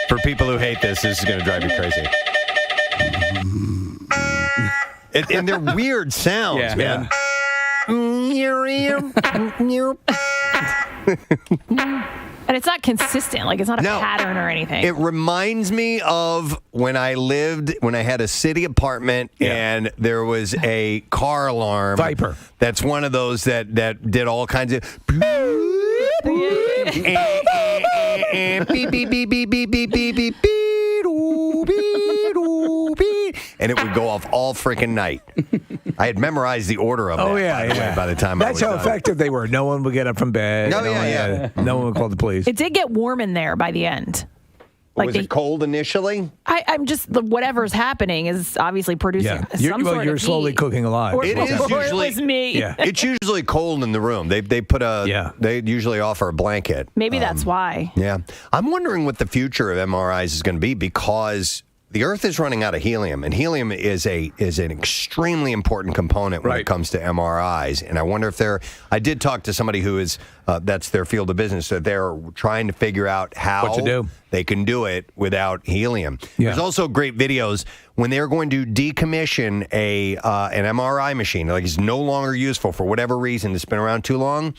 For people who hate this is going to drive you crazy. And they're weird sounds, man. And it's not consistent. Like, it's not a pattern or anything. It reminds me of when I had a city apartment and there was a car alarm. Viper. That's one of those that did all kinds of beep, beep, beep, beep, beep, beep, beep, beep, beep, and it would go off all freaking night. I had memorized the order of that. By the time that's how effective they were. No one would get up from bed. No one would call the police. It did get warm in there by the end. Was it cold initially? I'm just whatever's happening is obviously producing some sort you're of slowly heat. cooking alive. It is usually. It was me. Yeah. It's usually cold in the room. They put they usually offer a blanket. Maybe that's why. Yeah, I'm wondering what the future of MRIs is going to be because the Earth is running out of helium, and helium is an extremely important component when it comes to MRIs. And I wonder if I did talk to somebody who is that's their field of business, so they're trying to figure out how they can do it without helium. Yeah. There's also great videos when they're going to decommission an MRI machine, like it's no longer useful for whatever reason, it's been around too long.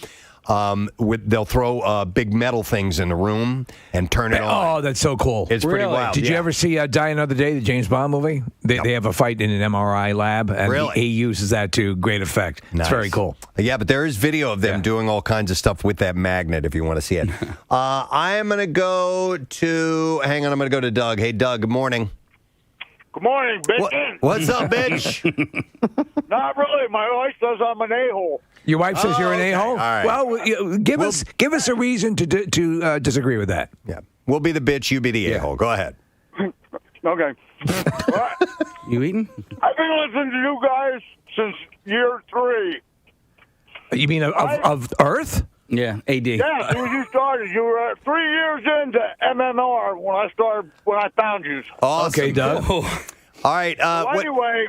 They'll throw big metal things in the room and turn it on. Oh, that's so cool. It's pretty wild. Did you ever see Die Another Day, the James Bond movie? They have a fight in an MRI lab, and he uses that to great effect. Nice. It's very cool. Yeah, but there is video of them doing all kinds of stuff with that magnet if you want to see it. I'm going to go to Doug. Hey, Doug, good morning. Good morning, bitch. What's up, bitch? Not really. My wife says I'm an a-hole. Your wife says you're an a-hole? All right. Well, give us a reason to disagree with that. Yeah. We'll be the bitch, you be the a-hole. Go ahead. Okay. You eating? I've been listening to you guys since year 3. You mean of Earth? Yeah, AD. Yes, when you started. You were 3 years into MMR when I found you. Awesome. Okay, Doug. All right. Anyway,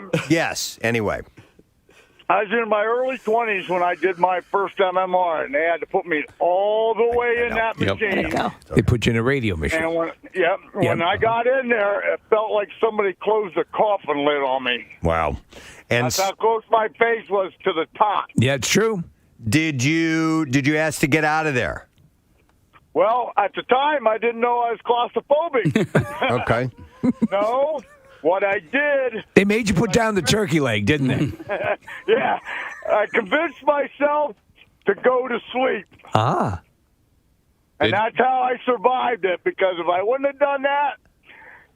I was in my early 20s when I did my first MMR, and they had to put me all the way in that machine. They put you in a radio machine. And when I got in there, it felt like somebody closed a coffin lid on me. Wow. And that's how close my face was to the top. Yeah, it's true. Did you ask to get out of there? Well, at the time, I didn't know I was claustrophobic. Okay. No. What I did... They made you put down the turkey leg, didn't they? Yeah. I convinced myself to go to sleep. Ah. And that's how I survived it, because if I wouldn't have done that,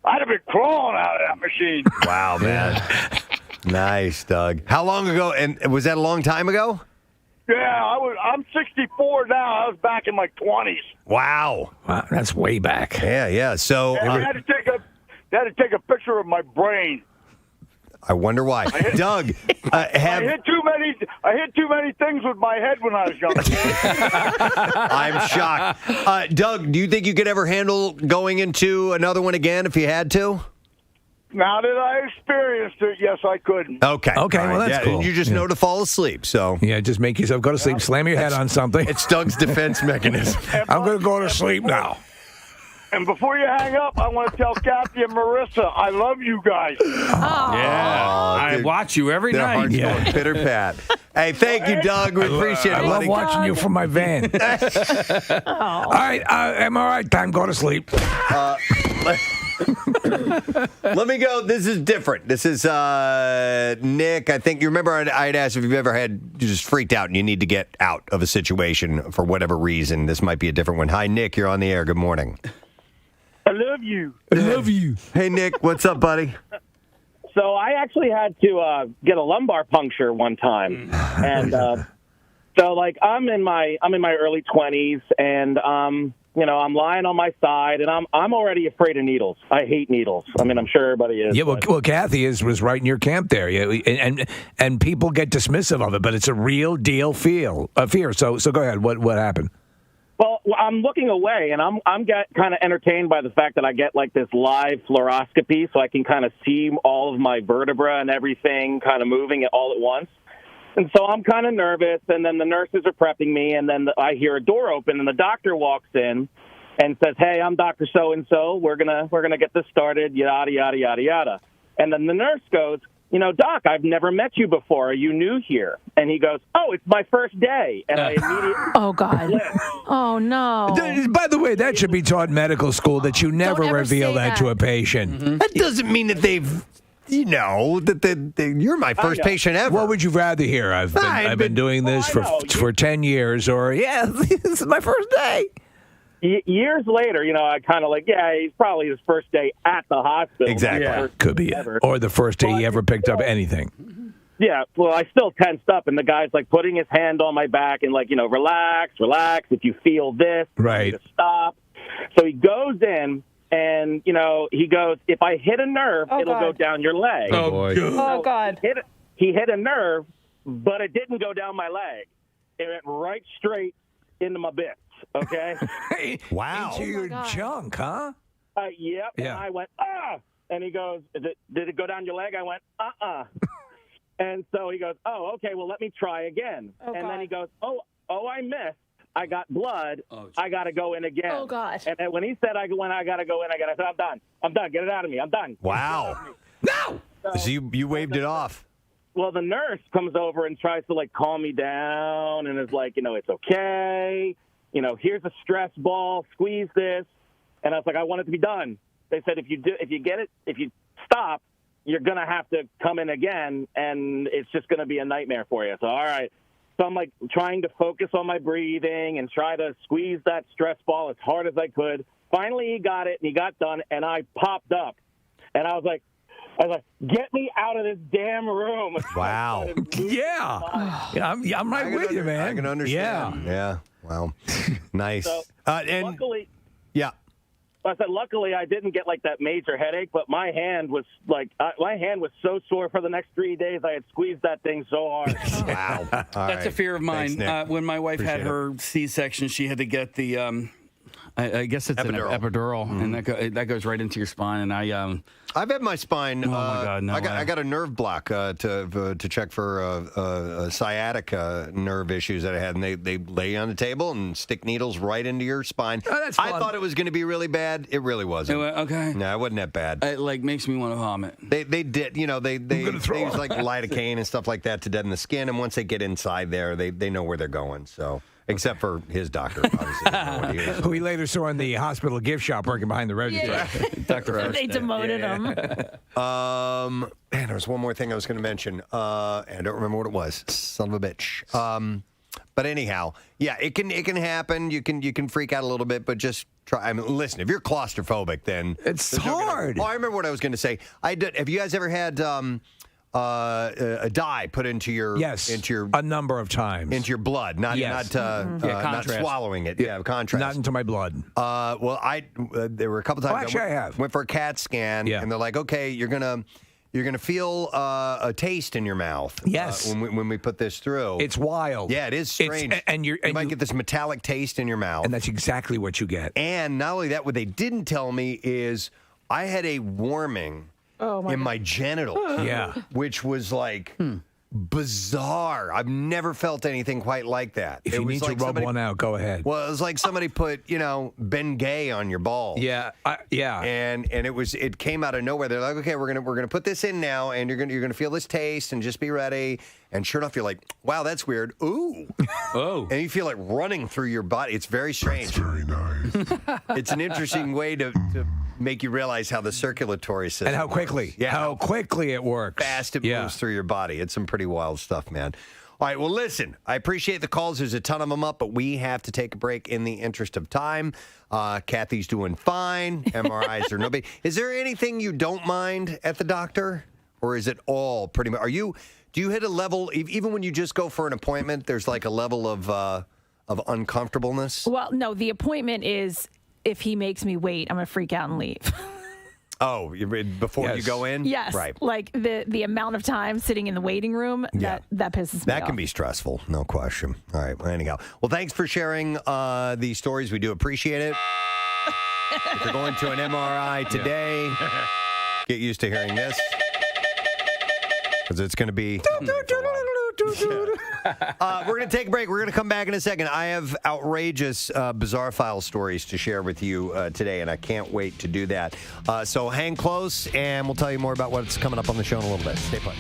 I'd have been crawling out of that machine. Wow, man. Nice, Doug. How long ago? And was that a long time ago? Yeah, I'm 64 now. I was back in my 20s. Wow. That's way back. Yeah. So I had to take a picture of my brain. I wonder why. Doug, I hit too many things with my head when I was young. I'm shocked. Doug, do you think you could ever handle going into another one again if you had to? Now that I experienced it, yes, I could. Okay. Well, that's cool. You just know to fall asleep, so. Yeah, just make yourself go to sleep, slam your head on something. It's Doug's defense mechanism. I'm going to go to sleep now. And before you hang up, I want to tell Kathy and Marissa, I love you guys. I watch you every night. Their hearts going pitter-pat. Hey, thank you, Doug. We appreciate it, I love watching you from my van. All right, MRI time. Go to sleep. Let me go. This is different. This is Nick. I think you remember I'd asked if you've ever you just freaked out and you need to get out of a situation for whatever reason. This might be a different one. Hi, Nick. You're on the air. Good morning. I love you. I love you. Hey, Nick. What's up, buddy? So I actually had to get a lumbar puncture one time, and so like I'm in my early 20s, and I'm lying on my side, and I'm already afraid of needles. I hate needles. I mean, I'm sure everybody is. Yeah, well, Kathy was right in your camp there. Yeah, and people get dismissive of it, but it's a real deal fear. So go ahead. What happened? Well, I'm looking away, and I'm kind of entertained by the fact that I get like this live fluoroscopy, so I can kind of see all of my vertebra and everything kind of moving all at once. And so I'm kind of nervous, and then the nurses are prepping me, and then I hear a door open, and the doctor walks in, and says, "Hey, I'm Dr. So-and-so. We're gonna get this started, yada, yada, yada, yada." And then the nurse goes, "Doc, I've never met you before. Are you new here?" And he goes, "Oh, it's my first day." And I immediately... Oh, God. Oh, no. By the way, that should be taught in medical school, that you never ever reveal say that that. to a patient. Mm-hmm. That doesn't mean that they've, that you're my first patient ever. What would you rather hear? I've been doing this for 10 years, or, this is my first day. Years later, I kind of he's probably his first day at the hospital. Exactly. Yeah. Could be it. Or the first day he ever picked up anything. Yeah, well, I still tensed up, and the guy's putting his hand on my back and relax. If you feel this, right, you need to stop. So he goes in, and he goes, "If I hit a nerve, it'll go down your leg." Oh boy! Oh, God! He hit a nerve, but it didn't go down my leg. It went right straight into my bits. Okay. Wow. Into your junk, huh? Yep. Yeah. And I went, "Ah!" And he goes, "Did it go down your leg?" I went, "Uh-uh." And so he goes, "Oh, okay, well, let me try again." Then he goes, oh, I missed. I got blood. I got to go in again. Oh, God. And then when he said I got to go in again, I said, I'm done. Get it out of me. I'm done. Wow. No! So you waved it off. Well, the nurse comes over and tries to, calm me down and is like, it's okay. Here's a stress ball. Squeeze this. And I was like, I want it to be done. They said, if you stop, you're going to have to come in again, and it's just going to be a nightmare for you. So, all right. So I'm trying to focus on my breathing and try to squeeze that stress ball as hard as I could. Finally, he got it, and he got done, and I popped up. And I was like, get me out of this damn room. Wow. Yeah. I'm right with you, man. I can understand. Yeah. Wow. Nice. So, and luckily, yeah. I said, luckily, I didn't get that major headache, but my hand was so sore for the next 3 days. I had squeezed that thing so hard. Wow. That's a fear of mine. Thanks, when my wife Appreciate had her C-section, she had to get the, I guess it's Epidural. an epidural, and that goes right into your spine. And I've had my spine. Oh my God! No I got a nerve block to check for sciatica nerve issues that I had, and they lay you on the table and stick needles right into your spine. Oh, that's fun. I thought it was going to be really bad. It really wasn't. okay. No, it wasn't that bad. It makes me want to vomit. They did, they use lidocaine and stuff like that to deaden the skin, and once they get inside there, they know where they're going. So. Except for his doctor, obviously. Doesn't know what he is. Who he later saw in the hospital gift shop working behind the register. Yeah. Dr. They demoted him. Man, there was one more thing I was going to mention, and I don't remember what it was. Son of a bitch. But anyhow, yeah, it can happen. You can freak out a little bit, but just try. I mean, listen, if you're claustrophobic, then it's hard. I remember what I was going to say. Have you guys ever had a dye put into your a number of times into your blood, not swallowing it. Yeah, contrast. Not into my blood. Well, there were a couple times. Actually, I have. Went for a CAT scan, and they're like, okay, you're gonna feel a taste in your mouth. Yes. When we put this through, it's wild. Yeah, it is strange. You might get this metallic taste in your mouth, and that's exactly what you get. And not only that, what they didn't tell me is I had a warming. In my genitals, which was bizarre. I've never felt anything quite like that. If you need to rub one out, go ahead. Well, it was like somebody put, Bengay on your balls. Yeah, And it came out of nowhere. They're like, okay, we're gonna put this in now, and you're gonna feel this taste, and just be ready. And sure enough, you're like, wow, that's weird. Ooh, oh, and you feel it running through your body. It's very strange. That's very nice. It's an interesting way to make you realize how the circulatory system and how quickly, how quickly it works, fast it moves through your body. It's some pretty wild stuff, man. All right, well, listen, I appreciate the calls. There's a ton of them up, but we have to take a break in the interest of time. Kathy's doing fine. MRIs are no big. Is there anything you don't mind at the doctor, or is it all pretty much? Do you hit a level even when you just go for an appointment? There's like a level of uncomfortableness. Well, no, the appointment is. If he makes me wait, I'm going to freak out and leave. Oh, before you go in? Yes. Right. Like the amount of time sitting in the waiting room, that pisses me off. That can be stressful, no question. All right, well, anyhow. Well, thanks for sharing these stories. We do appreciate it. If you're going to an MRI today, get used to hearing this. Because it's going to be... We're going to take a break. We're going to come back in a second. I have outrageous bizarre file stories to share with you today, and I can't wait to do that. So hang close, and we'll tell you more about what's coming up on the show in a little bit. Stay put.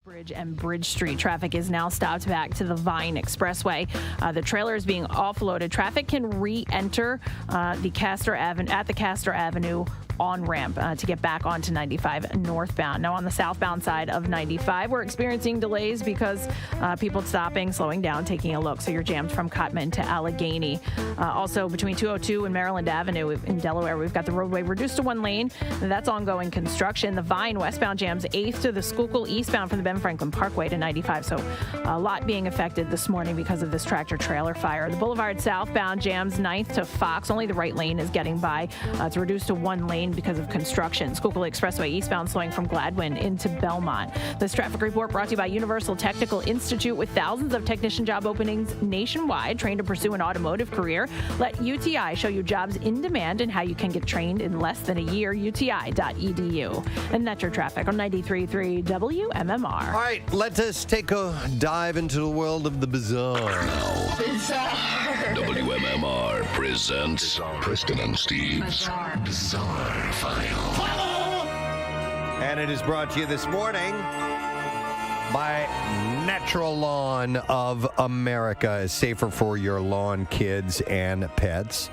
Bridge and Bridge Street. Traffic is now stopped back to the Vine Expressway. The trailer is being offloaded. Traffic can re-enter the Castor Avenue on-ramp to get back onto 95 northbound. Now on the southbound side of 95, we're experiencing delays because people stopping, slowing down, taking a look. So you're jammed from Cottman to Allegheny. Also between 202 and Maryland Avenue in Delaware, we've got the roadway reduced to one lane. That's ongoing construction. The Vine westbound jams 8th to the Schuylkill eastbound from the Ben Franklin Parkway to 95. So a lot being affected this morning because of this tractor trailer fire. The Boulevard southbound jams 9th to Fox. Only the right lane is getting by. It's reduced to one lane because of construction. Schuylkill Expressway eastbound slowing from Gladwin into Belmont. This traffic report brought to you by Universal Technical Institute. With thousands of technician job openings nationwide, trained to pursue an automotive career. Let UTI show you jobs in demand and how you can get trained in less than a year. UTI.edu. And that's your traffic on 93.3 WMMR. All right, let us take a dive into the world of the bizarre. WMMR presents Preston and Steve's Bizarre File. And it is brought to you this morning by Natural Lawn of America. Is safer for your lawn, kids, and pets.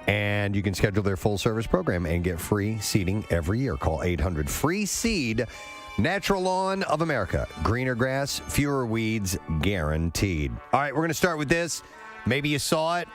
And you can schedule their full-service program and get free seeding every year. Call 800-FREE-SEED. Natural Lawn of America. Greener grass, fewer weeds, guaranteed. All right, we're going to start with this. Maybe you saw it.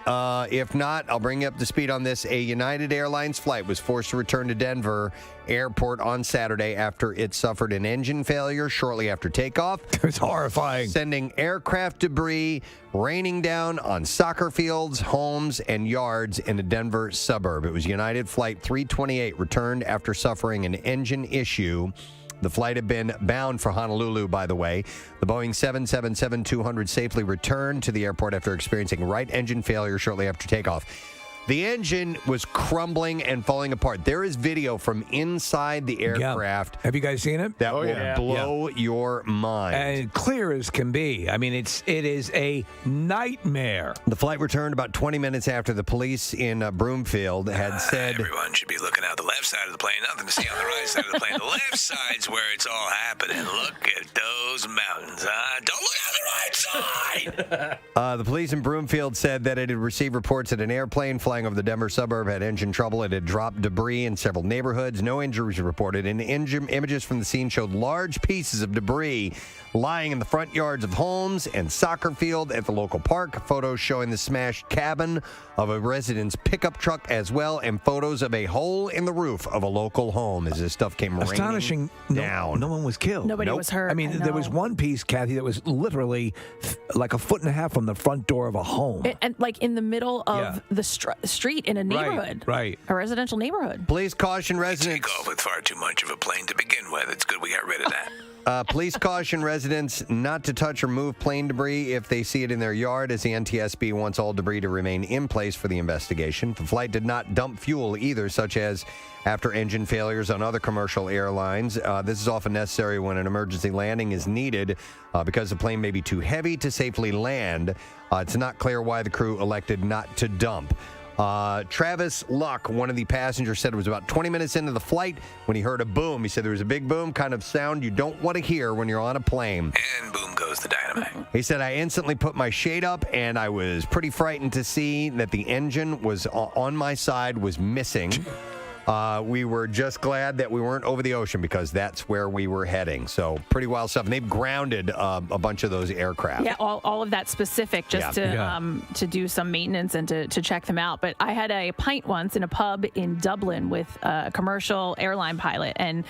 If not, I'll bring you up to speed on this. A United Airlines flight was forced to return to Denver Airport on Saturday after it suffered an engine failure shortly after takeoff. It was horrifying. Sending aircraft debris raining down on soccer fields, homes, and yards in a Denver suburb. It was United Flight 328 returned after suffering an engine issue. The flight had been bound for Honolulu, by the way. The Boeing 777-200 safely returned to the airport after experiencing right engine failure shortly after takeoff. The engine was crumbling and falling apart. There is video from inside the aircraft. Have you guys seen it? That will blow your mind. And clear as can be. I mean, it is a nightmare. The flight returned about 20 minutes after the police in Broomfield had said... Everyone should be looking out the left side of the plane. Nothing to see on the right side of the plane. The left side's where it's all happening. Look at those mountains. Don't look on the right side. The police in Broomfield said that it had received reports that an airplane flying over the Denver suburb had engine trouble. It had dropped debris in several neighborhoods. No injuries reported. And images from the scene showed large pieces of debris lying in the front yards of homes and soccer field at the local park. Photos showing the smashed cabin of a resident's pickup truck as well, and photos of a hole in the roof of a local home as this stuff came raining down. No one was killed. Nobody was hurt. I mean, there was one piece, Kathy, that was literally like a foot and a half from the front door of a home. And like in the middle of the street in a neighborhood. Right. A residential neighborhood. Police caution residents. Take off with far too much of a plane to begin with. It's good we got rid of that. Police caution residents not to touch or move plane debris if they see it in their yard, as the NTSB wants all debris to remain in place for the investigation. The flight did not dump fuel either, such as after engine failures on other commercial airlines. This is often necessary when an emergency landing is needed because the plane may be too heavy to safely land. It's not clear why the crew elected not to dump. Travis Luck, one of the passengers, said it was about 20 minutes into the flight when he heard a boom. He said there was a big boom, kind of sound you don't want to hear when you're on a plane. And boom goes the dynamite. He said, I instantly put my shade up, and I was pretty frightened to see that the engine was on my side was missing. We were just glad that we weren't over the ocean because that's where we were heading. So pretty wild stuff. And they've grounded a bunch of those aircraft. Yeah, all of that specific just to do some maintenance and to check them out. But I had a pint once in a pub in Dublin with a commercial airline pilot, and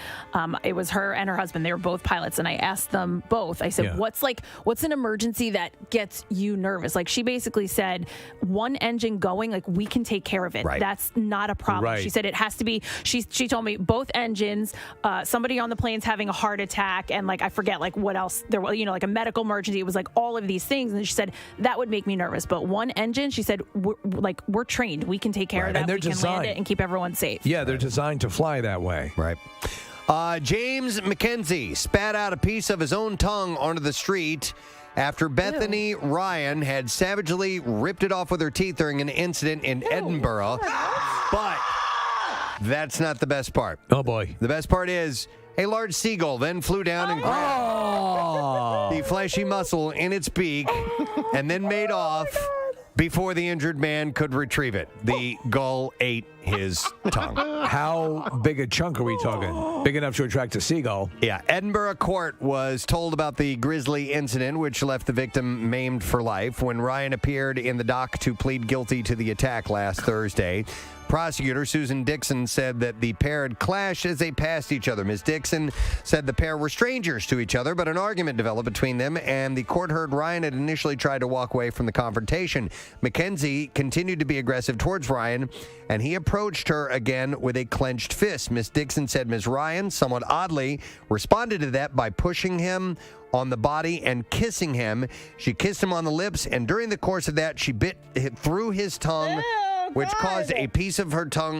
it was her and her husband. They were both pilots, and I asked them both. I said, what's an emergency that gets you nervous? Like, she basically said, one engine going, like, we can take care of it. Right. That's not a problem. Right. She said it has to be. She told me both engines, somebody on the plane's having a heart attack, and like I forget like what else there was, like a medical emergency. It was like all of these things, and she said that would make me nervous. But one engine, she said, we're trained, we can take care of that. We can land it and keep everyone safe. Yeah, they're designed to fly that way. Right. James McKenzie spat out a piece of his own tongue onto the street after Bethany Ryan had savagely ripped it off with her teeth during an incident in Edinburgh. But that's not the best part. Oh, boy. The best part is A large seagull then flew down and grabbed the fleshy mussel in its beak and then made off before the injured man could retrieve it. The gull ate his tongue. How big a chunk are we talking? Big enough to attract a seagull. Yeah, Edinburgh court was told about the grisly incident, which left the victim maimed for life. When Ryan appeared in the dock to plead guilty to the attack last Thursday, prosecutor Susan Dixon said that the pair had clashed as they passed each other. Ms. Dixon said the pair were strangers to each other, but an argument developed between them, and the court heard Ryan had initially tried to walk away from the confrontation. Mackenzie continued to be aggressive towards Ryan, and he approached her again with a clenched fist. Ms. Dixon said Ms. Ryan, somewhat oddly, responded to that by pushing him on the body and kissing him. She kissed him on the lips, and during the course of that, she bit through his tongue, which caused a piece of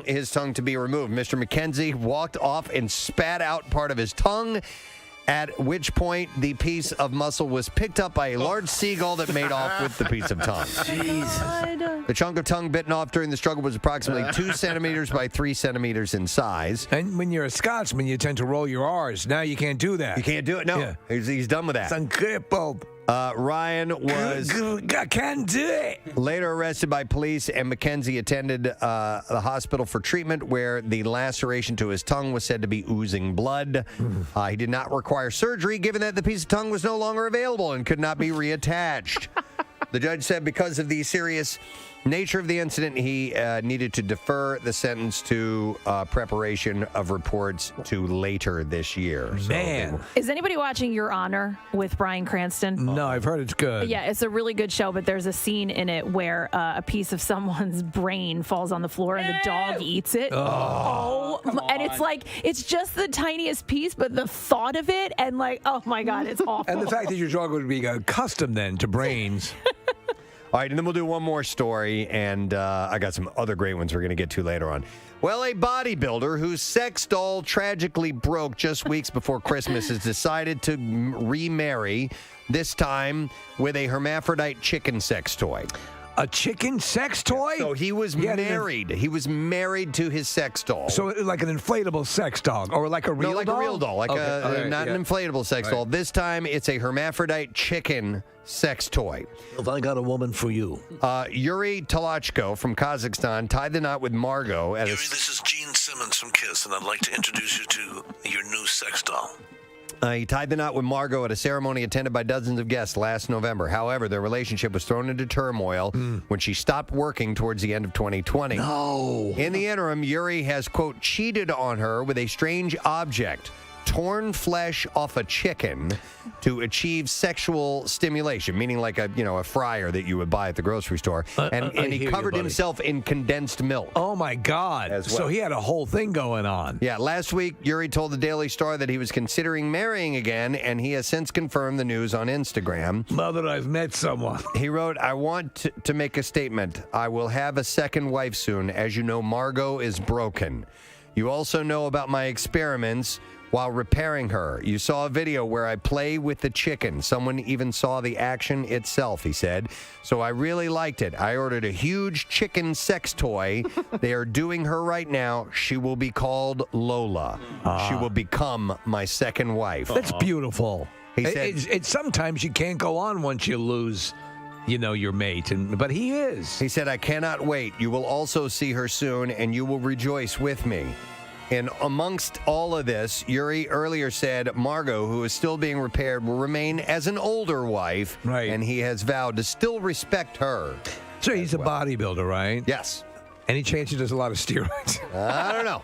his tongue to be removed. Mr. McKenzie walked off and spat out part of his tongue, at which point the piece of muscle was picked up by a large seagull that made off with the piece of tongue. God. The chunk of tongue bitten off during the struggle was approximately 2 centimeters by 3 centimeters in size. And when you're a Scotsman, you tend to roll your R's. Now you can't do that. You can't do it? No. Yeah. He's done with that. It's uncrippled. Ryan was I can't do it. later arrested by police, and Mackenzie attended the hospital for treatment where the laceration to his tongue was said to be oozing blood. He did not require surgery, given that the piece of tongue was no longer available and could not be reattached. The judge said because of the serious nature of the incident, he needed to defer the sentence to preparation of reports to later this year. Man. Is anybody watching Your Honor with Bryan Cranston? No, I've heard it's good. Yeah, it's a really good show, but there's a scene in it where a piece of someone's brain falls on the floor and the dog eats it. And it's like, it's just the tiniest piece, but the thought of it and like, oh my God, it's awful. And the fact that your dog would be accustomed then to brains. All right, and then we'll do one more story, and I got some other great ones we're going to get to later on. Well, a bodybuilder whose sex doll tragically broke just weeks before Christmas has decided to remarry, this time with a hermaphrodite chicken sex toy. A chicken sex toy? So he was married. He was married to his sex doll. So like an inflatable sex dog, or like a real doll? No, like a real doll, like not an inflatable sex doll. This time, it's a hermaphrodite chicken sex toy. If I got a woman for you. Yuri Talachko from Kazakhstan tied the knot with Margot at Yuri, this is Gene Simmons from KISS, and I'd like to introduce you to your new sex doll. He tied the knot with Margot at a ceremony attended by dozens of guests last November. However, their relationship was thrown into turmoil when she stopped working towards the end of 2020. No. In the interim, Yuri has, quote, cheated on her with a strange object, torn flesh off a chicken to achieve sexual stimulation, meaning like a fryer that you would buy at the grocery store. And he covered himself in condensed milk. Oh, my God. So he had a whole thing going on. Yeah, last week, Yuri told the Daily Star that he was considering marrying again, and he has since confirmed the news on Instagram. Mother, I've met someone. He wrote, I want to make a statement. I will have a second wife soon. As you know, Margot is broken. You also know about my experiments while repairing her. You saw a video where I play with the chicken. Someone even saw the action itself, he said. So I really liked it. I ordered a huge chicken sex toy. They are doing her right now. She will be called Lola. She will become my second wife. That's beautiful. He said, it's sometimes you can't go on once you lose, your mate. But he is. He said, I cannot wait. You will also see her soon, and you will rejoice with me. And amongst all of this, Yuri earlier said Margot, who is still being repaired, will remain as an older wife. Right. And he has vowed to still respect her. So he's a bodybuilder, right? Yes. Any chance he does a lot of steroids? I don't know.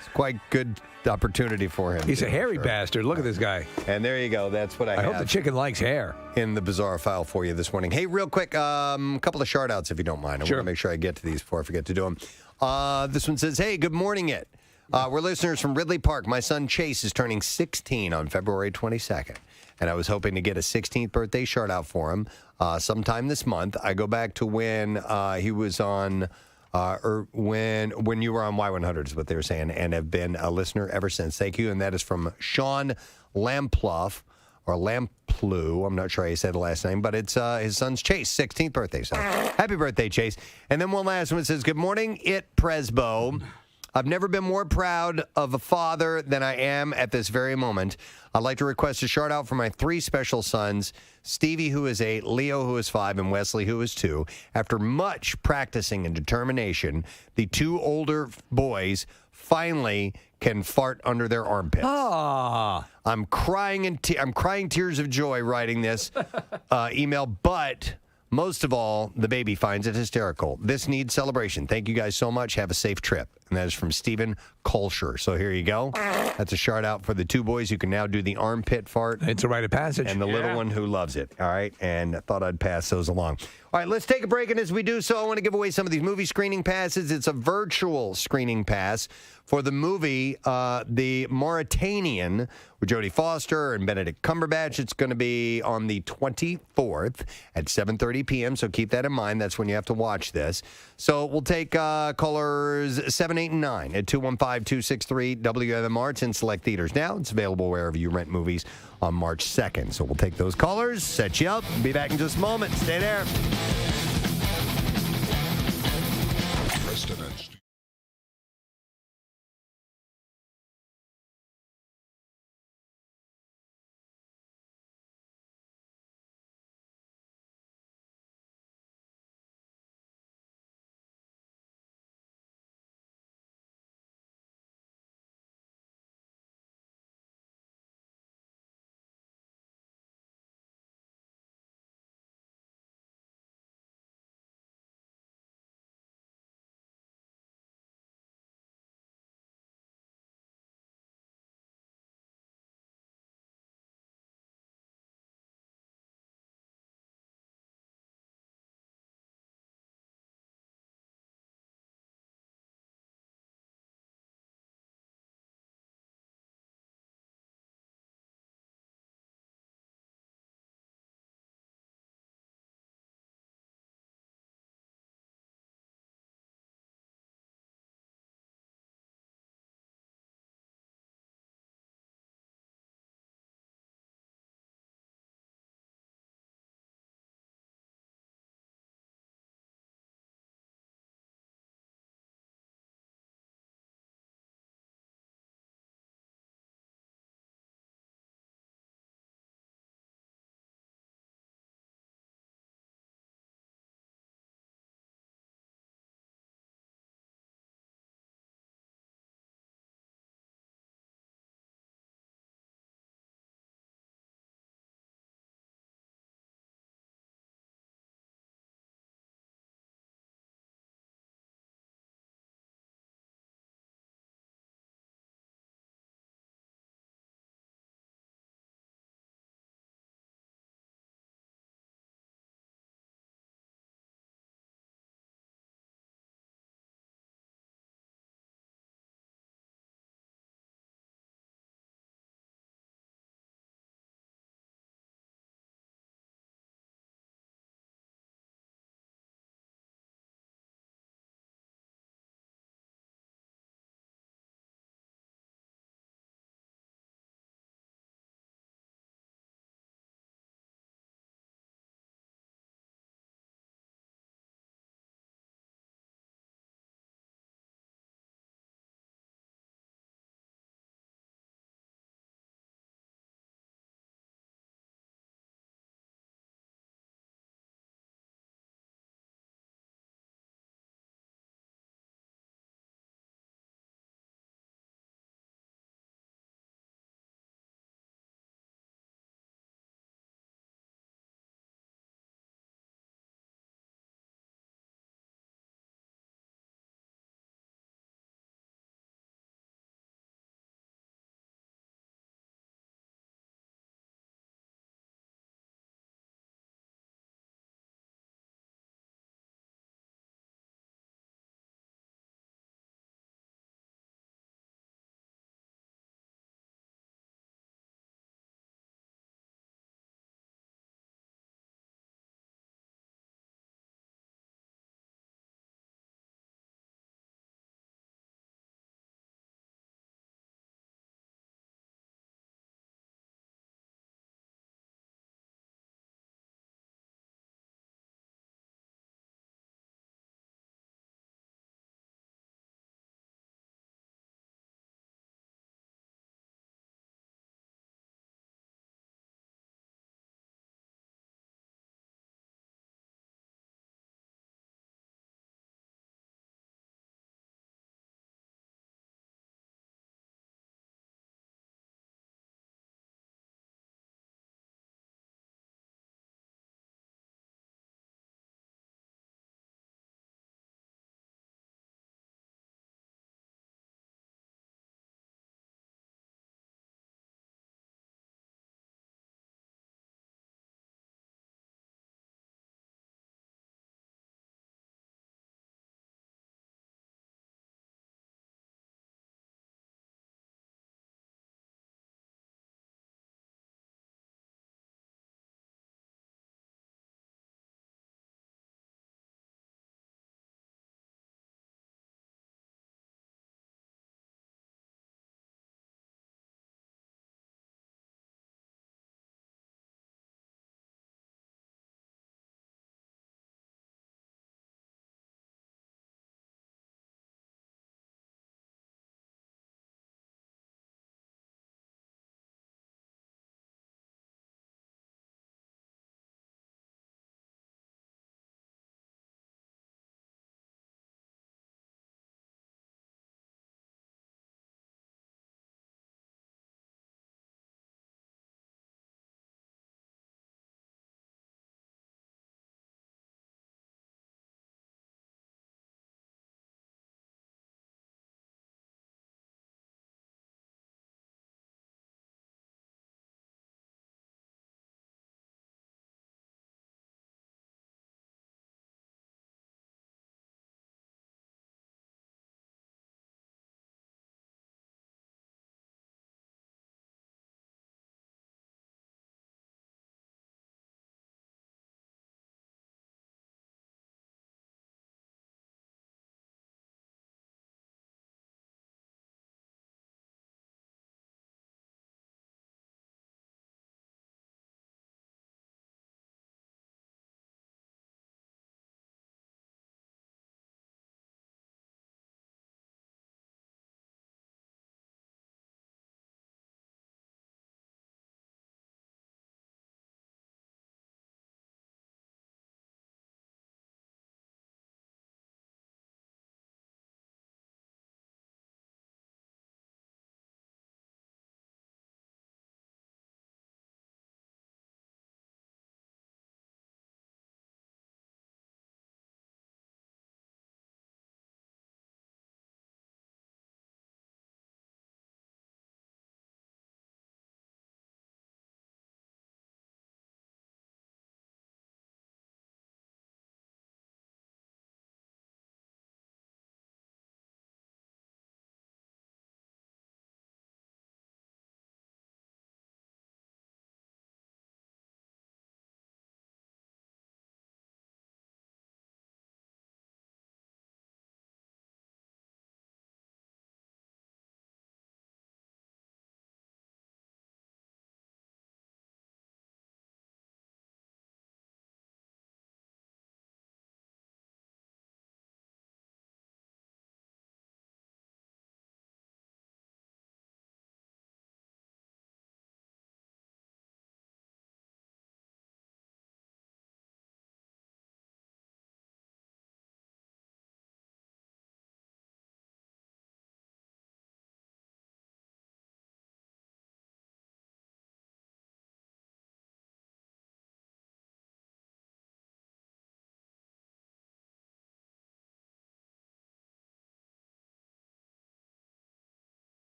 It's quite good opportunity for him. He's a hairy bastard. Look at this guy. And there you go. That's what I have. I hope the chicken likes hair. In the bizarre file for you this morning. Hey, real quick, a couple of shout-outs, if you don't mind. I want to make sure I get to these before I forget to do them. This one says, hey, good morning, it. We're listeners from Ridley Park. My son Chase is turning 16 on February 22nd, and I was hoping to get a 16th birthday shout-out for him sometime this month. I go back to when he was on, or when you were on Y100 is what they were saying, and have been a listener ever since. Thank you, and that is from Sean Lampluff, or Lamplu. I'm not sure how you said the last name, but it's his son's Chase, 16th birthday. So happy birthday, Chase. And then one last one says, good morning, it Presbo. I've never been more proud of a father than I am at this very moment. I'd like to request a shout out for my 3 special sons, Stevie, who is 8, Leo, who is 5, and Wesley, who is 2. After much practicing and determination, the 2 older boys finally can fart under their armpits. Ah. I'm crying tears of joy writing this email, but most of all, the baby finds it hysterical. This needs celebration. Thank you guys so much. Have a safe trip. And that is from Stephen Kolscher. So here you go. That's a shout out for the 2 boys who can now do the armpit fart. It's a rite of passage. And the little one who loves it. All right. And I thought I'd pass those along. All right. Let's take a break. And as we do so, I want to give away some of these movie screening passes. It's a virtual screening pass for the movie The Mauritanian with Jodie Foster and Benedict Cumberbatch. It's going to be on the 24th at 7:30 p.m. So keep that in mind. That's when you have to watch this. So we'll take callers 7, 8, and 9 at 215-263 WMMR. It's in select theaters now. It's available wherever you rent movies on March 2nd. So we'll take those callers, set you up. Be back in just a moment. Stay there. Preston and Steve.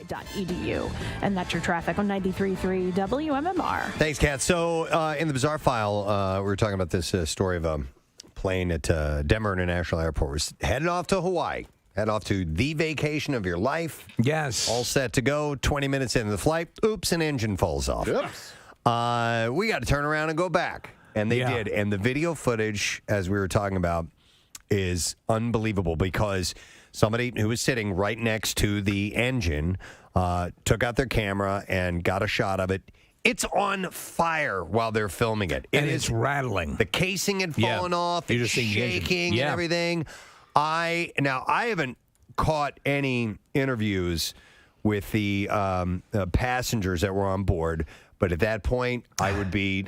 .edu. And that's your traffic on 93.3 WMMR. Thanks, Kat. So in the Bizarre File, we were talking about this story of a plane at Denver International Airport. We're headed off to Hawaii. Head off to the vacation of your life. Yes. All set to go. 20 minutes into the flight. Oops, an engine falls off. Yes. We got to turn around and go back. And they did. And the video footage, as we were talking about, is unbelievable because somebody who was sitting right next to the engine took out their camera and got a shot of it. It's on fire while they're filming it. And it's rattling. The casing had fallen off. It's shaking and everything. I haven't caught any interviews with the passengers that were on board, but at that point, I would be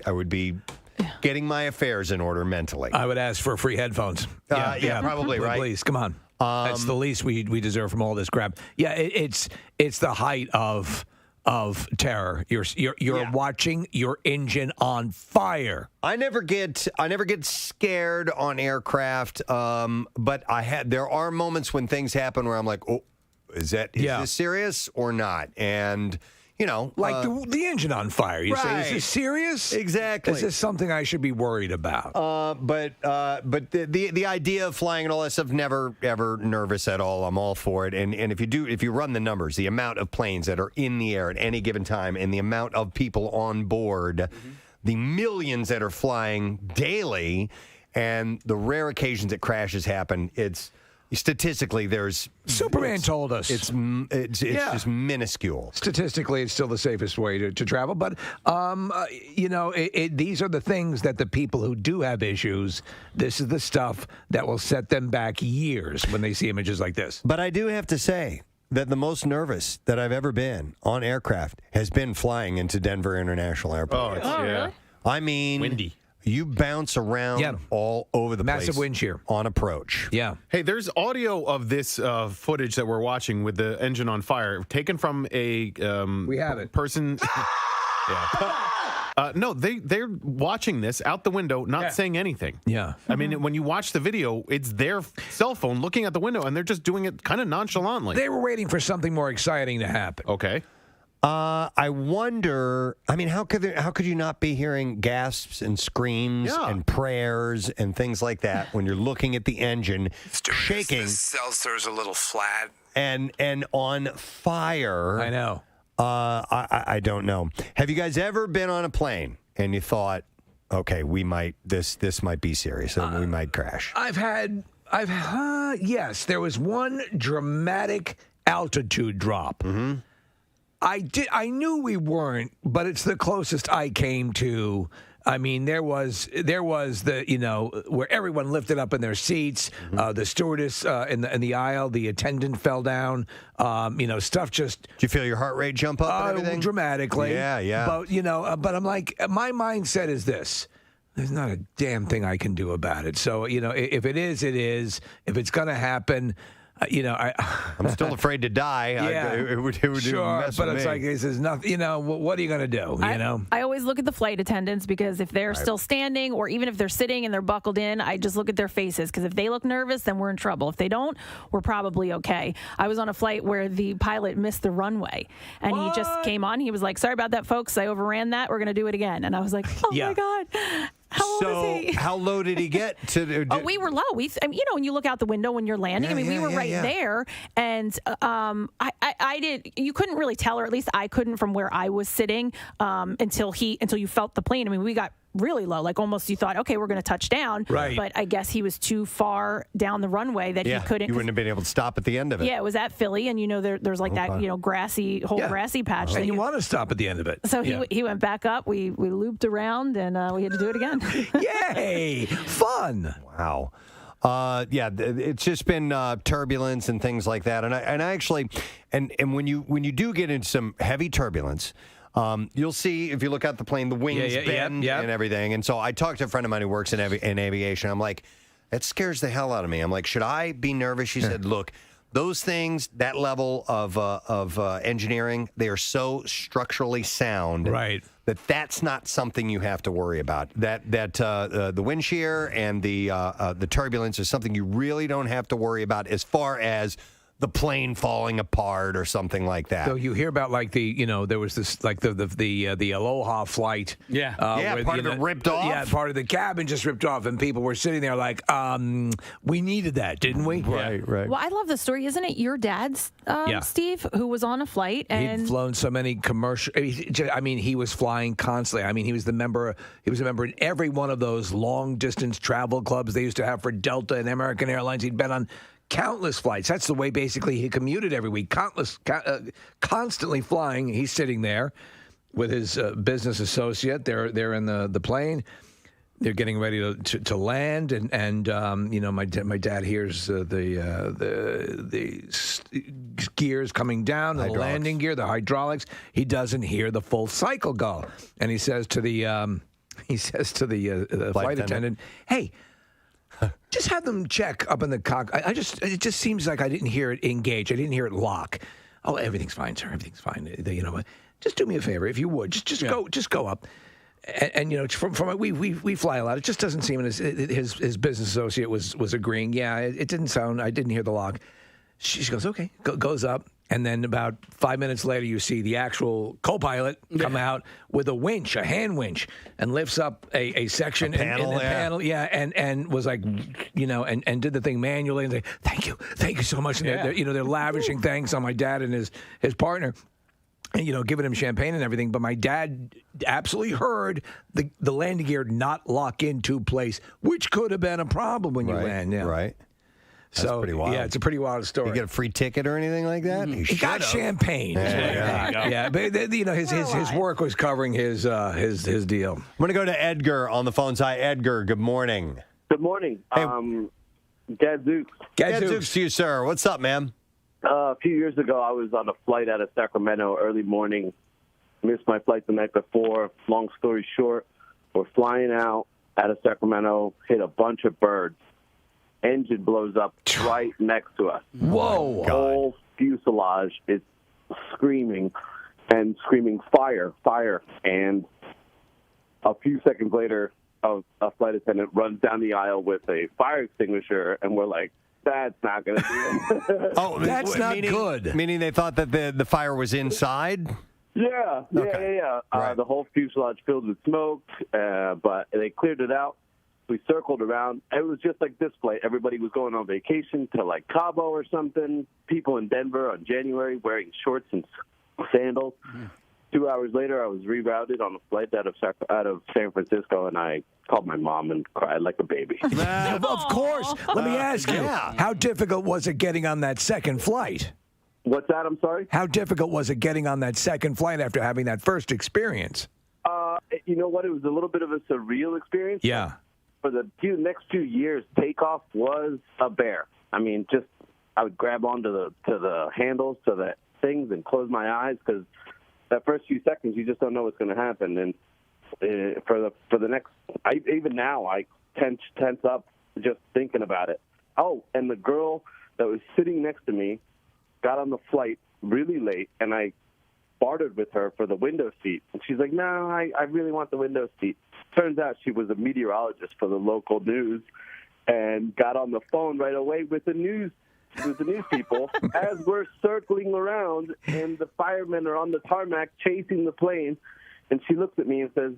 getting my affairs in order mentally. I would ask for free headphones. Probably, right? Please, come on. That's the least we deserve from all this crap. Yeah, it's the height of terror. You're watching your engine on fire. I never get scared on aircraft, but there are moments when things happen where I'm like, oh, is this serious or not? And like the engine on fire. You say, is this serious? Exactly. Is this something I should be worried about? But the idea of flying and all that stuff, never ever nervous at all. I'm all for it. And if you run the numbers, the amount of planes that are in the air at any given time, and the amount of people on board, the millions that are flying daily, and the rare occasions that crashes happen, it's. Statistically, Superman told us it's just minuscule. Statistically, it's still the safest way to travel. But these are the things that the people who do have issues. This is the stuff that will set them back years when they see images like this. But I do have to say that the most nervous that I've ever been on aircraft has been flying into Denver International Airport. Really? I mean, windy. You bounce around all over the place. Massive wind shear. On approach. Yeah. Hey, there's audio of this footage that we're watching with the engine on fire, taken from a we have it. Person. No, they're watching this out the window, not saying anything. Yeah. I mean, when you watch the video, it's their cell phone looking out the window, and they're just doing it kind of nonchalantly. They were waiting for something more exciting to happen. Okay. I wonder. I mean, how could you not be hearing gasps and screams and prayers and things like that when you're looking at the engine shaking? The seltzer's a little flat and on fire. I know. I don't know. Have you guys ever been on a plane and you thought, okay, this might be serious and we might crash? Yes. There was one dramatic altitude drop. Mm-hmm. I knew we weren't, but it's the closest I came to. I mean, there was the where everyone lifted up in their seats. The stewardess in the aisle, the attendant fell down. Stuff just. Did you feel your heart rate jump up and everything? Dramatically. Yeah. But I'm like, my mindset is this. There's not a damn thing I can do about it. So if it is, it is. If it's gonna happen. I'm still afraid to die. Yeah, it would sure, mess but with it's me. like this is nothing. What are you going to do? I always look at the flight attendants because if they're still standing, or even if they're sitting and they're buckled in, I just look at their faces because if they look nervous, then we're in trouble. If they don't, we're probably okay. I was on a flight where the pilot missed the runway, and he just came on. He was like, "Sorry about that, folks. I overran that. We're going to do it again." And I was like, "Oh my God." How old is he? How low did he get to? We were low. When you look out the window when you're landing, we were right there, and I did. You couldn't really tell, or at least I couldn't from where I was sitting until you felt the plane. I mean, we got really low, like almost you thought, okay, we're going to touch down, right? But I guess he was too far down the runway that he couldn't. You wouldn't have been able to stop at the end of it. Yeah, it was at Philly, and there's like that grassy grassy patch. And you want to stop at the end of it. So he went back up. We looped around, and we had to do it again. Yay! Fun. Wow. It's just been turbulence and things like that, and I actually, and when you do get into some heavy turbulence, you'll see if you look out the plane, the wings bend and everything. And so I talked to a friend of mine who works in aviation. I'm like, that scares the hell out of me. I'm like, should I be nervous? She said, look. Those things, that level of engineering, they are so structurally sound, right? That's not something you have to worry about. The wind shear and the turbulence is something you really don't have to worry about as far as the plane falling apart or something like that. So you hear about like there was this like the Aloha flight. Yeah. Part of it ripped off. Yeah, part of the cabin just ripped off, and people were sitting there like, we needed that, didn't we? Right. Well, I love the story. Isn't it your dad's, Steve, who was on a flight? And He'd flown so many commercial. I mean, he was flying constantly. I mean, he was a member in every one of those long distance travel clubs they used to have for Delta and American Airlines. He'd been on countless flights. That's the way basically he commuted every week. Constantly flying. He's sitting there with his business associate. They're in the plane. They're getting ready to land, and my dad hears the gears coming down, the landing gear, the hydraulics. He doesn't hear the full cycle go, and he says to the flight attendant, "Hey, just have them check up in the cockpit. It just seems like I didn't hear it engage. I didn't hear it lock. Oh, everything's fine, sir. Everything's fine. Just do me a favor, if you would. Just go up." And from we fly a lot. It just doesn't seem. His business associate was agreeing. Yeah, it didn't sound. I didn't hear the lock. She goes, okay, goes up, and then about 5 minutes later, you see the actual co-pilot come out with a winch, a hand winch, and lifts up a section in the panel, and was like, and did the thing manually and say, thank you so much. And they're lavishing thanks on my dad and his partner. And, giving him champagne and everything. But my dad absolutely heard the landing gear not lock into place, which could have been a problem when you land. Yeah. Right. That's pretty wild. Yeah, it's a pretty wild story. Did he get a free ticket or anything like that? He got champagne. Yeah, but his work was covering his deal. I'm going to go to Edgar on the phones. Hi, Edgar. Good morning. Good morning. Hey. Gadzooks. Gadzooks to you, sir. What's up, man? A few years ago, I was on a flight out of Sacramento early morning. Missed my flight the night before. Long story short, we're flying out of Sacramento, hit a bunch of birds. Engine blows up right next to us. Whoa! The whole fuselage is screaming fire. And a few seconds later, a flight attendant runs down the aisle with a fire extinguisher, and we're like, that's not going to do it. Oh, that's not good. Meaning they thought that the fire was inside? Yeah. Right. The whole fuselage filled with smoke, but they cleared it out. We circled around. It was just like this flight. Everybody was going on vacation to like Cabo or something. People in Denver on January wearing shorts and sandals. 2 hours later, I was rerouted on a flight out of San Francisco, and I called my mom and cried like a baby. Of course. Let me ask you, how difficult was it getting on that second flight? What's that? I'm sorry? How difficult was it getting on that second flight after having that first experience? You know what? It was a little bit of a surreal experience. Yeah. For the next 2 years, takeoff was a bear. I mean, I would grab onto the handles, to the things, and close my eyes because that first few seconds, you just don't know what's going to happen. And for the next, even now, I tense up just thinking about it. Oh, and the girl that was sitting next to me got on the flight really late, and I bartered with her for the window seat. And she's like, no, I really want the window seat. Turns out she was a meteorologist for the local news and got on the phone right away with the news people as we're circling around, and the firemen are on the tarmac chasing the plane. And she looks at me and says,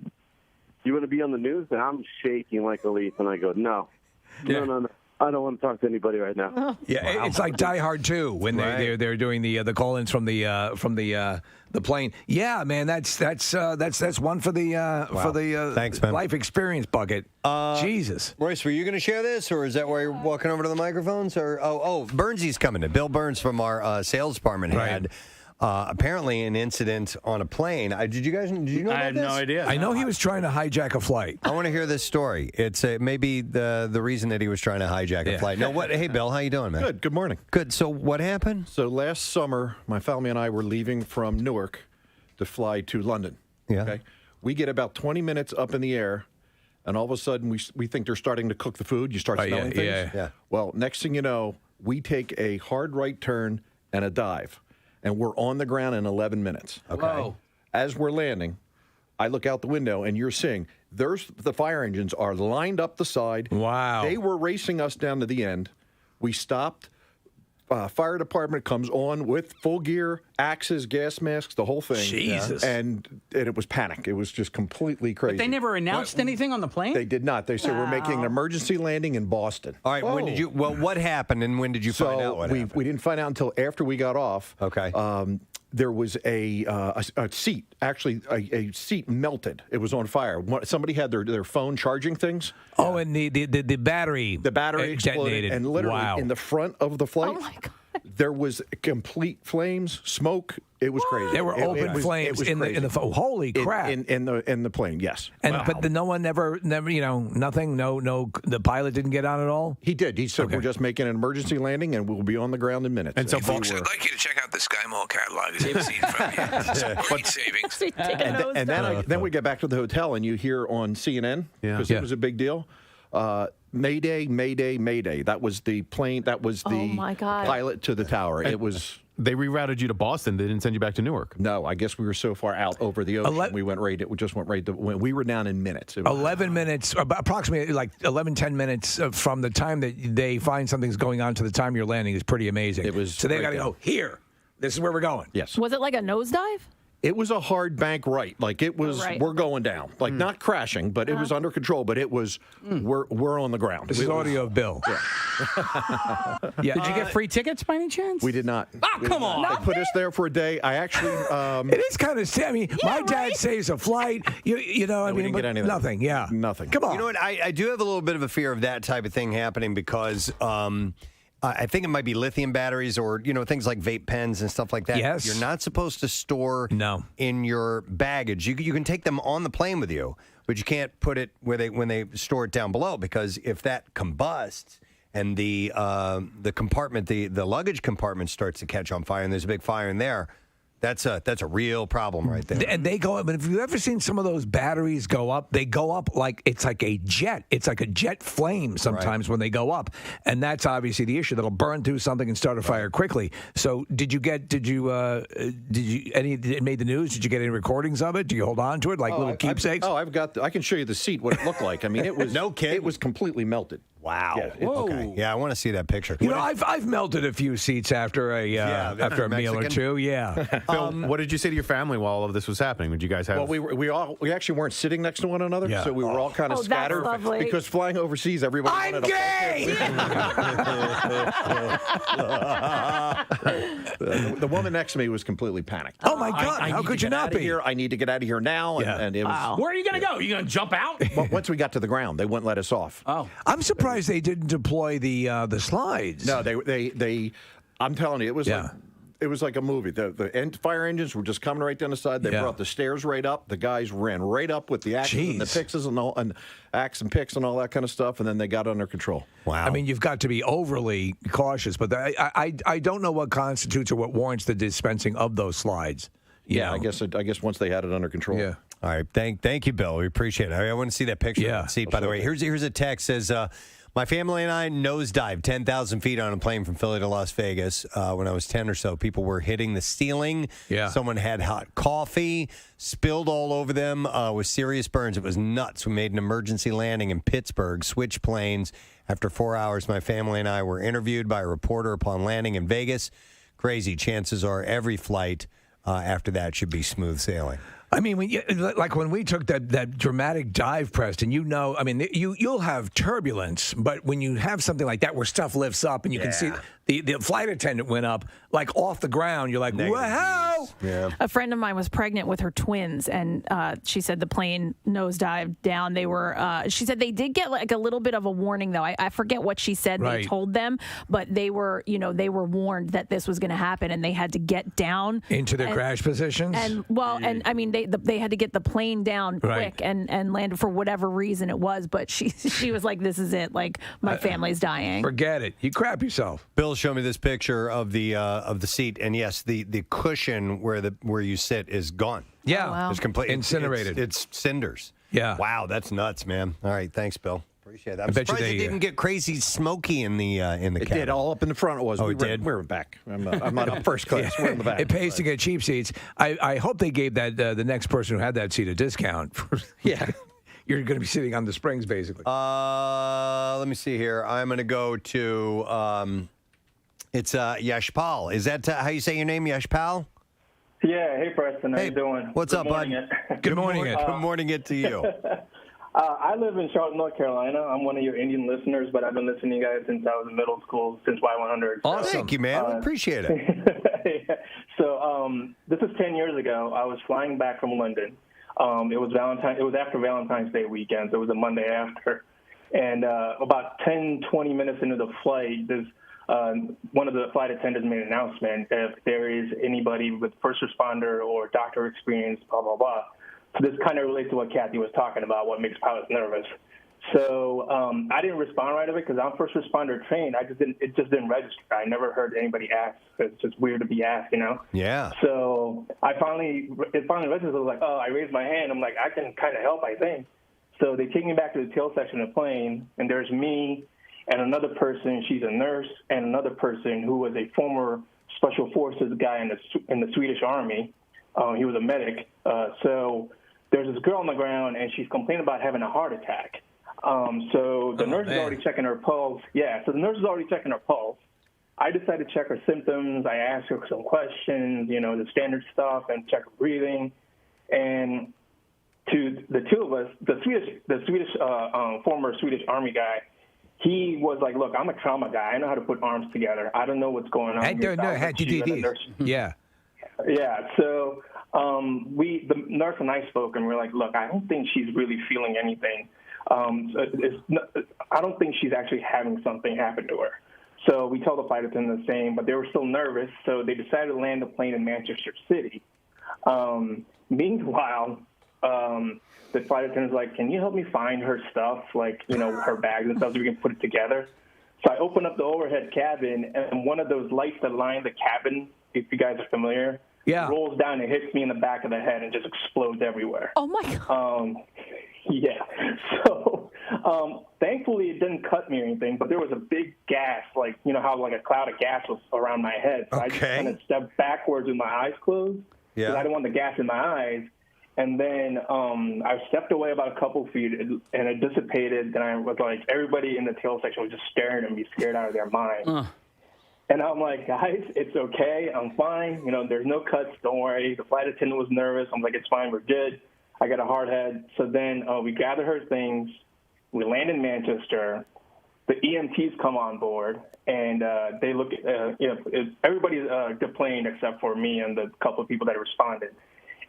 you want to be on the news? And I'm shaking like a leaf, and I go, no. I don't want to talk to anybody right now. Yeah, wow. It's like Die Hard 2 when they're doing the call-ins from the plane. Yeah, man, that's one for the Thanks, man. life experience bucket. Jesus, Royce, were you going to share this, or is that why you're walking over to the microphones? Or Burnsy's coming in. Bill Burns from our sales department had apparently an incident on a plane. Did you know about this? I had no idea. I know he was trying to hijack a flight. I want to hear this story. It's maybe the reason that he was trying to hijack a flight. No, what? Hey, Bill, how you doing, man? Good morning. Good. So what happened? So last summer, my family and I were leaving from Newark to fly to London. Yeah. Okay. We get about 20 minutes up in the air, and all of a sudden we think they're starting to cook the food. You start smelling things. Yeah. Well, next thing you know, we take a hard right turn and a dive, and we're on the ground in 11 minutes. Okay. Whoa. As we're landing, I look out the window, and you're seeing the fire engines are lined up the side. Wow. They were racing us down to the end. We stopped. fire department comes on with full gear, axes, gas masks, the whole thing. Jesus. And it was panic. It was just completely crazy. But they never announced anything on the plane? They did not. They said we're making an emergency landing in Boston. All right. When did you? Well, what happened, and when did you find out? What happened? We didn't find out until after we got off. Okay. There was a seat. Actually, a seat melted. It was on fire. Somebody had their phone charging things. Oh, and the battery. The battery exploded, detonated. and literally in the front of the flight. Oh my God. There was complete flames, smoke. It was crazy. There were open flames in the holy crap in the plane. Yes, but no one never nothing. No, the pilot didn't get on at all. He did. He said we're just making an emergency landing and we'll be on the ground in minutes. And so, folks, I'd like you to check out the Sky Mall catalog. As you've seen from here, great savings. And then we get back to the hotel and you hear on CNN because it was a big deal. Mayday, Mayday, Mayday. That was the plane. That was the pilot to the tower. It was. They rerouted you to Boston. They didn't send you back to Newark. No, I guess we were so far out over the ocean. We just went right to. We were down in minutes. 11 minutes, approximately like 10 minutes from the time that they find something's going on to the time you're landing is pretty amazing. It was. So they got to go here. This is where we're going. Yes. Was it like a nosedive? It was a hard bank right. Like it was, we're going down. Like not crashing, but it was under control. But it was, we're on the ground. This is audio of Bill. Did you get free tickets by any chance? We did not. Oh, come on. They put us there for a day. I actually. It is kind of sad. I mean, my dad saves a flight. You know, I mean, didn't get anything. Nothing. Yeah. Nothing. Come on. You know what? I do have a little bit of a fear of that type of thing happening because I think it might be lithium batteries or, things like vape pens and stuff like that. Yes. You're not supposed to store in your baggage. You can take them on the plane with you, but you can't put it when they store it down below because if that combusts and the compartment, the luggage compartment starts to catch on fire and there's a big fire in there, that's a real problem right there. And they go up. But if you've ever seen some of those batteries go up, they go up like it's like a jet. It's like a jet flame sometimes when they go up, and that's obviously the issue. That'll burn through something and start a fire quickly. So it made the news? Did you get any recordings of it? Do you hold on to it like little keepsakes? I can show you the seat, what it looked like. I mean, it was no kidding. It was completely melted. Wow. Yeah, okay. Yeah, I want to see that picture. I've melted a few seats after a meal or two. Yeah. Bill, what did you say to your family while all of this was happening? Did you guys have? Well, we actually weren't sitting next to one another, so we were all kind of scattered because flying overseas, everybody. I'm gay. The woman next to me was completely panicked. Oh my God! How could you not be? Here. I need to get out of here now. And it was. Where are you going to go? Are you going to jump out? Well, once we got to the ground, they wouldn't let us off. Oh, I'm surprised they didn't deploy the slides. No, they. I'm telling you, it was like. It was like a movie. The fire engines were just coming right down the side. They brought the stairs right up. The guys ran right up with the axes and the picks and axe and picks and all that kind of stuff, and then they got it under control. Wow. I mean, you've got to be overly cautious, but I don't know what constitutes or what warrants the dispensing of those slides. I guess once they had it under control. Yeah. All right. Thank you, Bill. We appreciate it. I want to see that picture of that seat, by the way. Here's a text says. My family and I nosedived 10,000 feet on a plane from Philly to Las Vegas when I was 10 or so. People were hitting the ceiling. Yeah. Someone had hot coffee, spilled all over them with serious burns. It was nuts. We made an emergency landing in Pittsburgh, switched planes. After 4 hours, my family and I were interviewed by a reporter upon landing in Vegas. Crazy. Chances are every flight after that should be smooth sailing. I mean, when we took that dramatic dive, Preston, you'll have turbulence, but when you have something like that where stuff lifts up and you can see the flight attendant went up like off the ground, you're like, wow. Yeah. A friend of mine was pregnant with her twins, and she said the plane nosedived down. They were, she said they did get like a little bit of a warning, though. I forget what she said they told them, but they were warned that this was going to happen, and they had to get down into their crash positions. And I mean, they had to get the plane down quick and land for whatever reason it was. But she was like, "This is it. Like my family's dying. Forget it. You crap yourself." Bill showed me this picture of the seat, and yes, the cushion where you sit is gone. Yeah, wow. It's completely incinerated. It's cinders. Yeah. Wow, that's nuts, man. All right, thanks, Bill. Appreciate that. I'm bet you surprised it didn't get crazy smoky in the cabin. It did. All up in the front it was. Oh, it did? We were back. I'm not up first class. We're in the back. It pays to get cheap seats. I hope they gave that the next person who had that seat a discount. Yeah. You're going to be sitting on the springs, basically. Let me see here. I'm going to go to It's Yashpal. Is that how you say your name, Yashpal? Yeah. Hey, Preston. How you doing? What's up, bud? Good morning. Good morning it to you. I live in Charlotte, North Carolina. I'm one of your Indian listeners, but I've been listening to you guys since I was in middle school, since Y100. Awesome. Thank you, man. We appreciate it. So this is 10 years ago. I was flying back from London. It was after Valentine's Day weekend, so it was a Monday after. And about 10, 20 minutes into the flight, one of the flight attendants made an announcement if there is anybody with first responder or doctor experience, blah, blah, blah. So this kind of relates to what Kathy was talking about, what makes pilots nervous. So I didn't respond right away because I'm first responder trained. It just didn't register. I never heard anybody ask. It's just weird to be asked, you know? Yeah. So it finally registered. I was like, oh, I raised my hand. I'm like, I can kind of help, I think. So they take me back to the tail section of the plane, and there's me and another person. She's a nurse, and another person who was a former special forces guy in the Swedish Army. He was a medic. So there's this girl on the ground, and she's complaining about having a heart attack. So the nurse is already checking her pulse. Yeah, so the nurse is already checking her pulse. I decided to check her symptoms. I asked her some questions, the standard stuff, and check her breathing. And to the two of us, the Swedish former Swedish Army guy, he was like, look, I'm a trauma guy. I know how to put arms together. I don't know what's going on. Yeah. Yeah, so the nurse and I spoke, and we're like, look, I don't think she's really feeling anything. I don't think she's actually having something happen to her. So we told the flight attendant the same, but they were still nervous, so they decided to land the plane in Manchester City. Meanwhile, the flight attendant's like, can you help me find her stuff, like, her bags and stuff so we can put it together? So I open up the overhead cabin, and one of those lights that line the cabin, if you guys are familiar, rolls down and hits me in the back of the head and just explodes everywhere. Oh, my God. Yeah. So thankfully it didn't cut me or anything, but there was a big gas, like, how like a cloud of gas was around my head. So I just kind of stepped backwards with my eyes closed because I didn't want the gas in my eyes. And then I stepped away about a couple feet, and it dissipated. Then I was like, everybody in the tail section was just staring at me, scared out of their mind. And I'm like, guys, it's okay. I'm fine. There's no cuts. Don't worry. The flight attendant was nervous. I'm like, it's fine. We're good. I got a hard head. So then we gather her things. We land in Manchester. The EMTs come on board, and they look at, everybody's deplaned except for me and the couple of people that responded.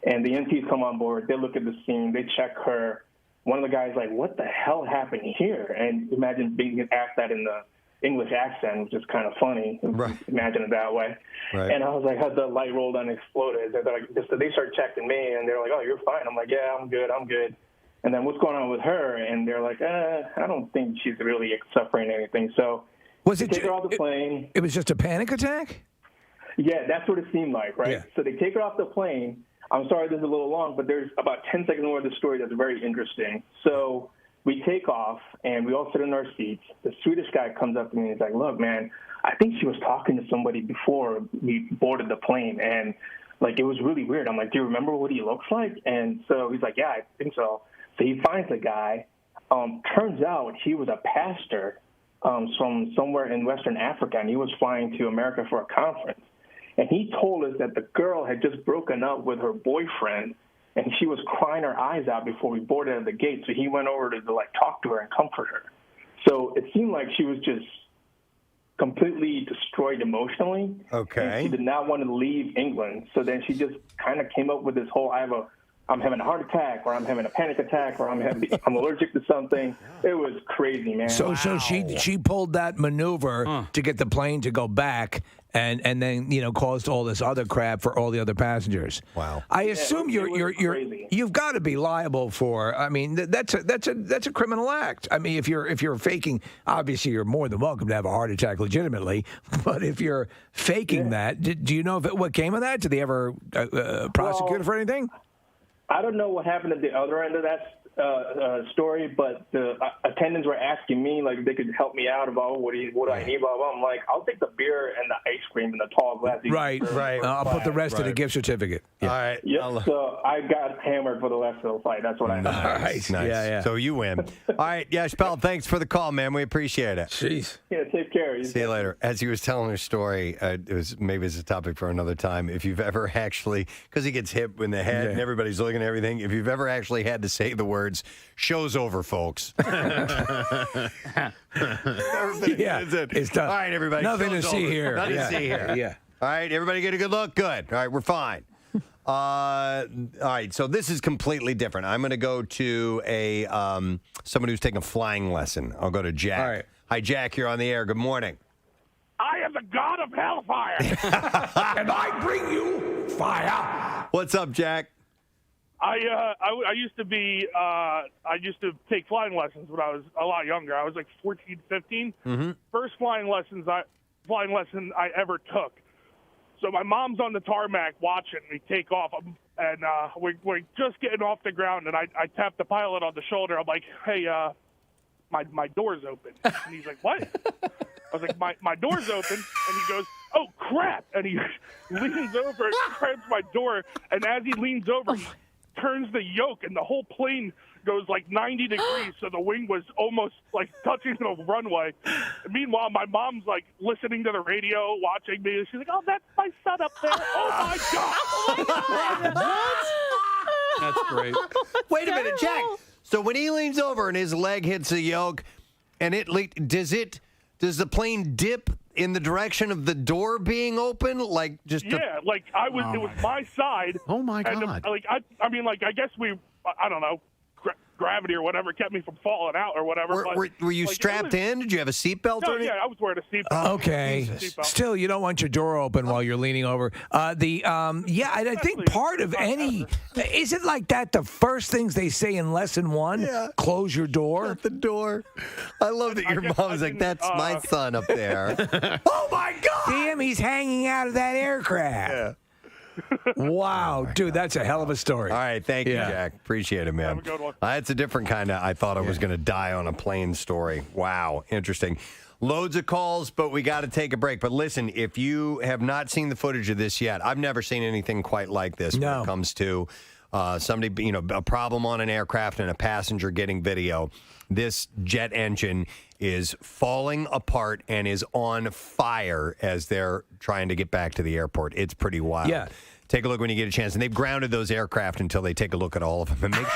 And the EMTs come on board. They look at the scene. They check her. One of the guys like, what the hell happened here? And imagine being asked that in the English accent, which is kind of funny. Right. Imagine it that way. Right. And I was like, how'd the light roll down and exploded? They started checking me, and they're like, oh, you're fine. I'm like, yeah, I'm good. And then what's going on with her? And they're like, I don't think she's really suffering anything. So take her off the plane. It was just a panic attack? Yeah, that's what it seemed like, right? Yeah. So they take her off the plane. I'm sorry this is a little long, but there's about 10 seconds more of the story that's very interesting. So we take off, and we all sit in our seats. The Swedish guy comes up to me, and he's like, look, man, I think she was talking to somebody before we boarded the plane, and, like, it was really weird. I'm like, do you remember what he looks like? And so he's like, yeah, I think so. So he finds the guy. Turns out he was a pastor from somewhere in Western Africa, and he was flying to America for a conference. And he told us that the girl had just broken up with her boyfriend, and she was crying her eyes out before we boarded at the gate. So he went over to talk to her and comfort her. So it seemed like she was just completely destroyed emotionally. Okay. And she did not want to leave England. So then she just kind of came up with this whole, I'm having a heart attack, or I'm having a panic attack, or I'm allergic to something. It was crazy, man. So she pulled that maneuver to get the plane to go back, and then caused all this other crap for all the other passengers. Wow. I assume you've got to be liable for. I mean, that's a criminal act. I mean, if you're faking, obviously you're more than welcome to have a heart attack legitimately. But if you're faking that, do you know what came of that? Did they ever prosecute her for anything? I don't know what happened at the other end of that story, but the attendants were asking me like if they could help me out about what do I need, blah blah. I'm like, I'll take the beer and the ice cream in the tall glass. Right. I'll put the rest in a gift certificate. Yeah. All right. Yep. So I got hammered for the rest of the fight. That's what I know. Nice. Yeah. So you win. All right, Yashpal, thanks for the call, man. We appreciate it. Jeez. Yeah, take care. See you later. As he was telling her story, maybe it's a topic for another time. If you've ever actually, because he gets hit in the head and everybody's looking at everything, if you've ever actually had to say the words, "Show's over, folks." It's done. All right, everybody. Nothing to show's see over. here. Nothing to see here. Yeah. All right, everybody get a good look? Good. All right, we're fine. All right, so this is completely different. I'm going to go to somebody who's taking a flying lesson. I'll go to Jack. All right. Hi, Jack. You're on the air. Good morning. I am the god of hellfire. And I bring you fire. What's up, Jack? I used to be I used to take flying lessons when I was a lot younger. I was like 14, 15. Mm-hmm. First flying lesson I ever took. So my mom's on the tarmac watching me take off, and we're just getting off the ground, and I tap the pilot on the shoulder. I'm like, "Hey, my door's open." And he's like, "What?" I was like, my door's open, and he goes, "Oh crap!" And he leans over and grabs my door, and as he leans over, he turns the yoke, and the whole plane goes like 90 degrees, so the wing was almost like touching the runway. And meanwhile, my mom's like listening to the radio, watching me, and she's like, "Oh, that's my son up there. Oh my god!" That's great. Wait a minute, Jack. So when he leans over and his leg hits the yoke, and does the plane dip in the direction of the door being open? Like just like it was my side. Oh my god! And, I guess I don't know. Gravity or whatever kept me from falling out or whatever. Were you strapped in? Did you have a seatbelt? No, I was wearing a seatbelt. Okay. Still, you don't want your door open while you're leaning over. I think part of is it like that? The first things they say in lesson 1, close your door. Shut the door. I love that your mom's like, "That's my son up there." Oh my God! See him? He's hanging out of that aircraft. Yeah. Wow, dude, that's a hell of a story. All right, thank you, Jack. Appreciate it, man. Have a good one. It's a different kind of I thought I was going to die on a plane story. Wow, interesting. Loads of calls, but we got to take a break. But listen, if you have not seen the footage of this yet, I've never seen anything quite like this when it comes to somebody, a problem on an aircraft and a passenger getting video. This jet engine is falling apart and is on fire as they're trying to get back to the airport. It's pretty wild. Yeah. Take a look when you get a chance. And they've grounded those aircraft until they take a look at all of them and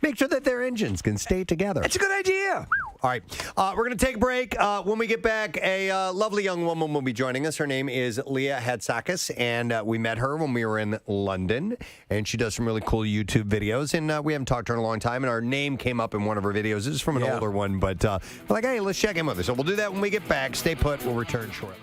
make sure that their engines can stay together. That's a good idea. All right. We're going to take a break. When we get back, a lovely young woman will be joining us. Her name is Leah Hatsakis, and we met her when we were in London. And she does some really cool YouTube videos. And we haven't talked to her in a long time. And our name came up in one of her videos. This is from an older one. But we're like, hey, let's check in with her. So we'll do that when we get back. Stay put. We'll return shortly.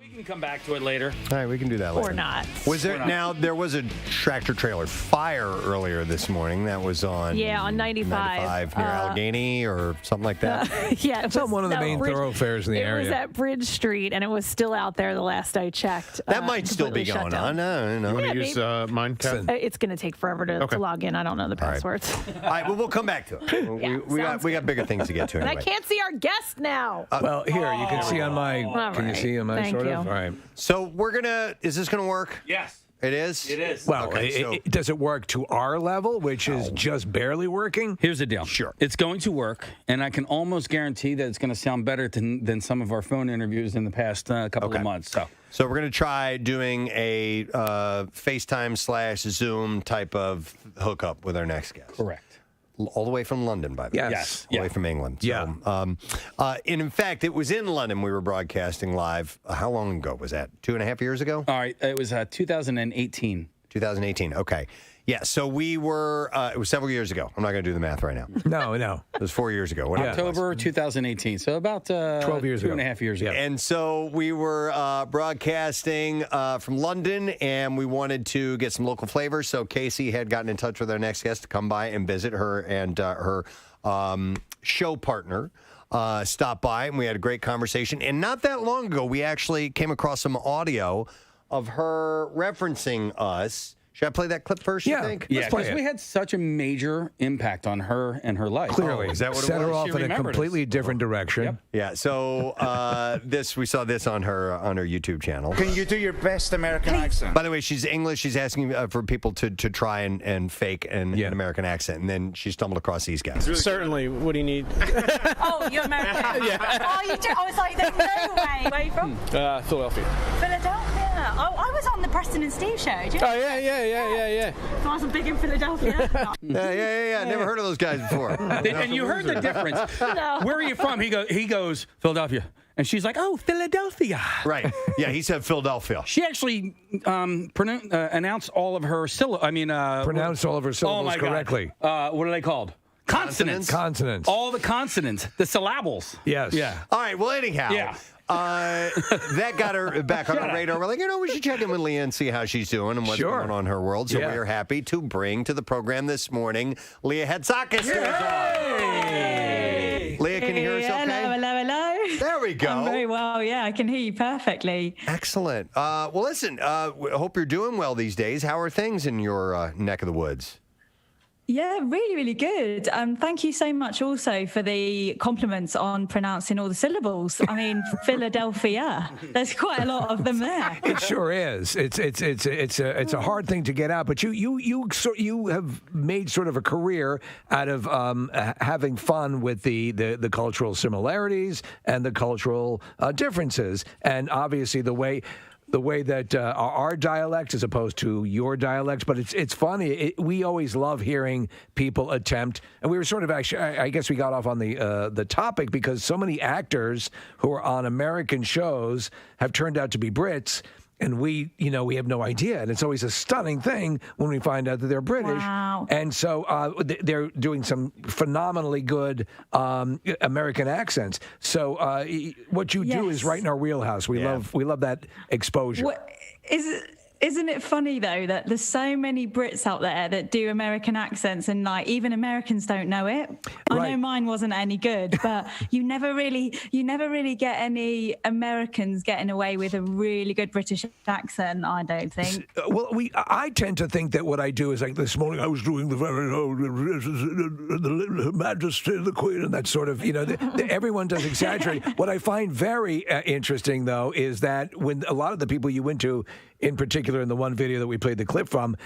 We can come back to it later. All right, we can do that later. Or not. Was there now? There was a tractor trailer fire earlier this morning. That was on on 95 near Allegheny or something like that. Yeah, it's on one of the main thoroughfares in the area. It was at Bridge Street, and it was still out there the last I checked. That might still be going on. No. You want to use mine, Kat? It's going to take forever to log in. I don't know the passwords. All right, well, we'll come back to it. We got bigger things to get to. And anyway. I can't see our guest now. Well, here you can see on my. Can you see on my Thank sort you. of? All right. So we're gonna. Is this gonna work? Yes. It is? It is. Well, okay, does it work to our level, which is just barely working? Here's the deal. Sure. It's going to work, and I can almost guarantee that it's going to sound better than some of our phone interviews in the past couple of months. So we're going to try doing a FaceTime/Zoom type of hookup with our next guest. Correct. All the way from London, by the way. Yes. All the way from England. So, and in fact, it was in London we were broadcasting live. How long ago was that? 2.5 years ago? All right. It was 2018. 2018. Okay. Yeah. So we were, it was several years ago. I'm not going to do the math right now. No. It was 4 years ago. October 2018. So about 12 years ago. 2.5 years ago. And so we were broadcasting from London, and we wanted to get some local flavors. So Casey had gotten in touch with our next guest to come by and visit her, and her show partner stopped by, and we had a great conversation. And not that long ago, we actually came across some audio of her referencing us. Should I play that clip first, you think? Yeah, because we had such a major impact on her and her life. Clearly. Is that what it Set was? her off in a completely different direction. Yep. Yeah, so we saw this on her YouTube channel. Can you do your best American accent? By the way, she's English. She's asking for people to try and fake an American accent, and then she stumbled across these guys. Certainly. What do you need? Oh, you're American? Yeah. Oh, you do? I was like, there's no way. Where are you from? Philadelphia. Philadelphia. Oh, I was on the Preston and Steve show. Do you know? Oh, yeah. So I was big in Philadelphia. Yeah. Never heard of those guys before. And you heard the difference. No. Where are you from? He goes, Philadelphia. And she's like, oh, Philadelphia. Right. Yeah, he said Philadelphia. She actually announced all of her pronounced all of her syllables correctly. What are they called? Consonants. All the consonants. The syllables. Yes. Yeah. All right. Well, anyhow. Yeah. That got her back on the radar. We're like, we should check in with Leah and see how she's doing and what's going on in her world. So we are happy to bring to the program this morning Leah Hatzakis. Leah, can you hear us okay? Hello. There we go. I'm very well, yeah. I can hear you perfectly. Excellent. Well, listen, I hope you're doing well these days. How are things in your neck of the woods? Yeah, really, really good. Thank you so much also for the compliments on pronouncing all the syllables. I mean, Philadelphia. There's quite a lot of them there. It sure is. It's a hard thing to get out, but you have made sort of a career out of having fun with the cultural similarities and the cultural differences, and obviously the way that our dialect as opposed to your dialect, but it's funny. We always love hearing people attempt, and we were sort of actually, I guess we got off on the topic because so many actors who are on American shows have turned out to be Brits. And we have no idea. And it's always a stunning thing when we find out that they're British. Wow. And so they're doing some phenomenally good American accents. So what you do is right in our wheelhouse. We love that exposure. Isn't it funny though that there's so many Brits out there that do American accents and like even Americans don't know it? I know mine wasn't any good, but you never really get any Americans getting away with a really good British accent, I don't think. Well, I tend to think that what I do is like this morning I was doing the Majesty of the Queen and that sort of, everyone does exaggerate. What I find very interesting though is that when a lot of the people you went to, in particular in the one video that we played the clip from,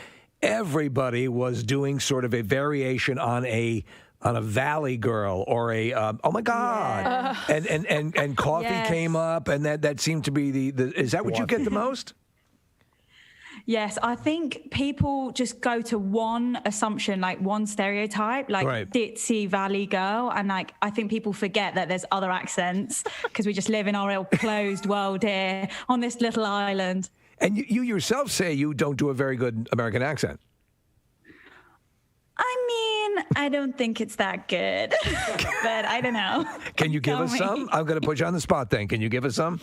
everybody was doing sort of a variation on a Valley Girl or a oh my God, and coffee came up, and that seemed to be the is that what you get the most? Yes, I think people just go to one assumption, like one stereotype, like ditzy Valley Girl. And like, I think people forget that there's other accents because we just live in our real closed world here on this little island. And you yourself say you don't do a very good American accent. I mean, I don't think it's that good, but I don't know. Can you give us some? I'm going to put you on the spot then. Can you give us some?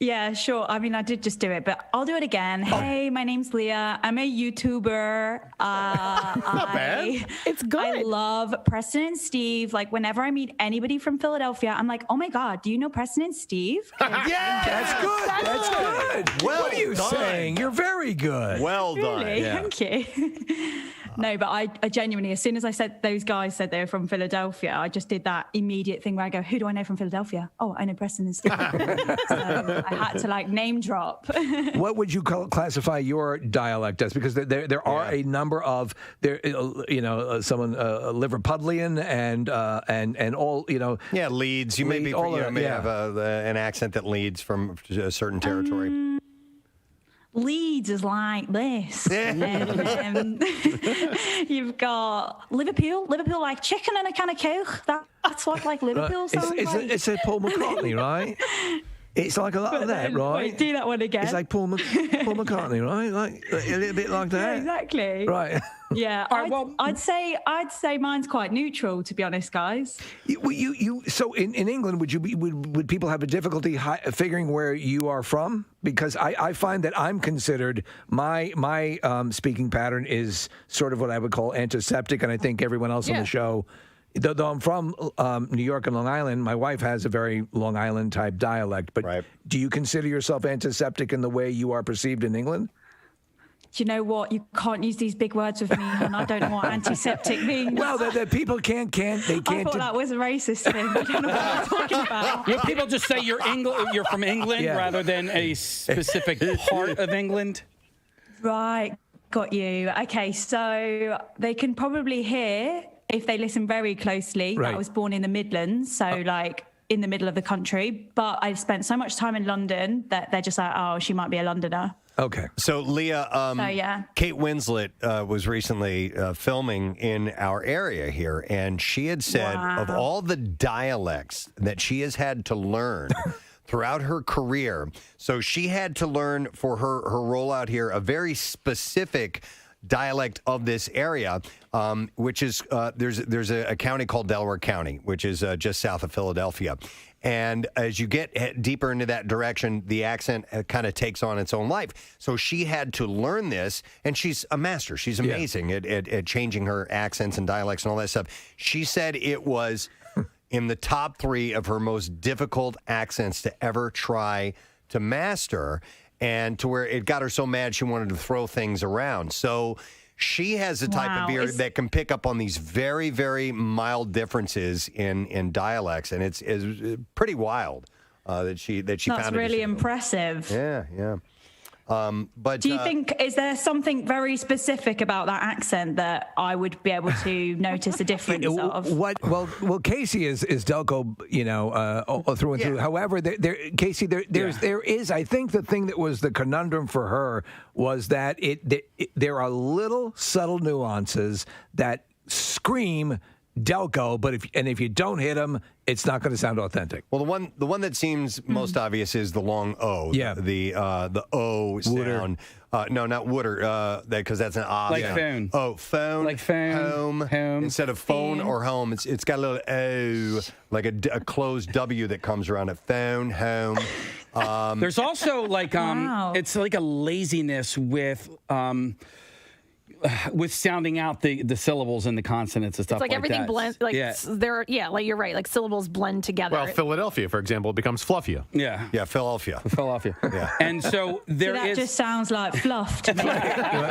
Yeah, sure. I mean, I did just do it, but I'll do it again. Hey, my name's Leah. I'm a YouTuber. Not bad. It's good. I love Preston and Steve. Like, whenever I meet anybody from Philadelphia, I'm like, oh my God, do you know Preston and Steve? Yeah, that's good. That's good. Well what are you done. saying? You're very good. Well done. Really? Yeah. Thank you. No, but I genuinely, as soon as I said those guys said they were from Philadelphia, I just did that immediate thing where I go, who do I know from Philadelphia? Oh, I know Preston and Steve. So I had to like name drop. What would you classify your dialect as? Because there are a number of someone Liverpudlian and all Yeah, Leeds. You may be may have an accent that leads from a certain territory. Leeds is like this. You've got Liverpool like chicken and a can of Coke. That's what like Liverpool sounds like. It's a Paul McCartney, right? It's like a lot of that, right? Wait, do that one again. It's like Paul McCartney, right? Like a little bit like that. Yeah, exactly. Right. Yeah. I'd say mine's quite neutral, to be honest, guys. So in England, would people have a difficulty figuring where you are from? Because I find that I'm considered my speaking pattern is sort of what I would call antiseptic, and I think everyone else on the show. Though I'm from New York and Long Island, my wife has a very Long Island type dialect. But do you consider yourself antiseptic in the way you are perceived in England? Do you know what? You can't use these big words with me, and I don't know what antiseptic means. Well, the people can't. I thought that was a racist thing. I don't know what I'm talking about. Will people just say you're from England rather than a specific part of England? Right, got you. Okay, so they can probably hear if they listen very closely. That I was born in the Midlands, so like in the middle of the country. But I've spent so much time in London that they're just like, oh, she might be a Londoner. Okay. So, Leah, Kate Winslet was recently filming in our area here, and she had said of all the dialects that she has had to learn throughout her career, so she had to learn for her role out here a very specific dialect of this area, which is there's a county called Delaware County, which is just south of Philadelphia. And as you get deeper into that direction, the accent kind of takes on its own life. So she had to learn this, and she's a master. She's amazing at changing her accents and dialects and all that stuff. She said it was in the top 3 of her most difficult accents to ever try to master, and to where it got her so mad she wanted to throw things around. So she has a type of ear that can pick up on these very, very mild differences in dialects, and it's pretty wild that she That's found it. really impressive. Yeah. But do you think, is there something very specific about that accent that I would be able to notice a difference of? Well, Casey is Delco, through and through. However, there is, I think the thing that was the conundrum for her was that there are little subtle nuances that scream Delco, but if you don't hit them, it's not going to sound authentic. Well, the one that seems most obvious is the long O. Yeah, the O sound. No, not wooder. Because that's an odd like sound. phone. Oh, phone. Like phone. Home. Instead of phone or home, it's got a little O, like a closed W that comes around it. Phone, home. There's also like it's like a laziness with sounding out the syllables and the consonants and stuff it's like everything that. blends. Like like you're right. Like syllables blend together. Well, Philadelphia, for example, becomes fluffier. Yeah, Philadelphia. Yeah, and so that just sounds like fluff to me.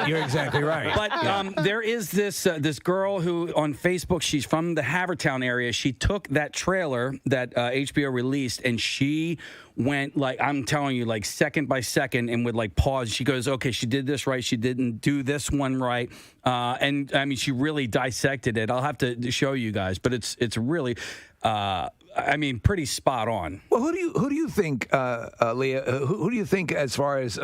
You're exactly right. But there is this girl who on Facebook, she's from the Havertown area. She took that trailer that HBO released, and she went I'm telling you, like second by second, and would like pause. She goes, okay, she did this right. She didn't do this one right. And I mean, she really dissected it. I'll have to show you guys, but it's really, pretty spot on. Well, who do you think, Leah? Who do you think, as far as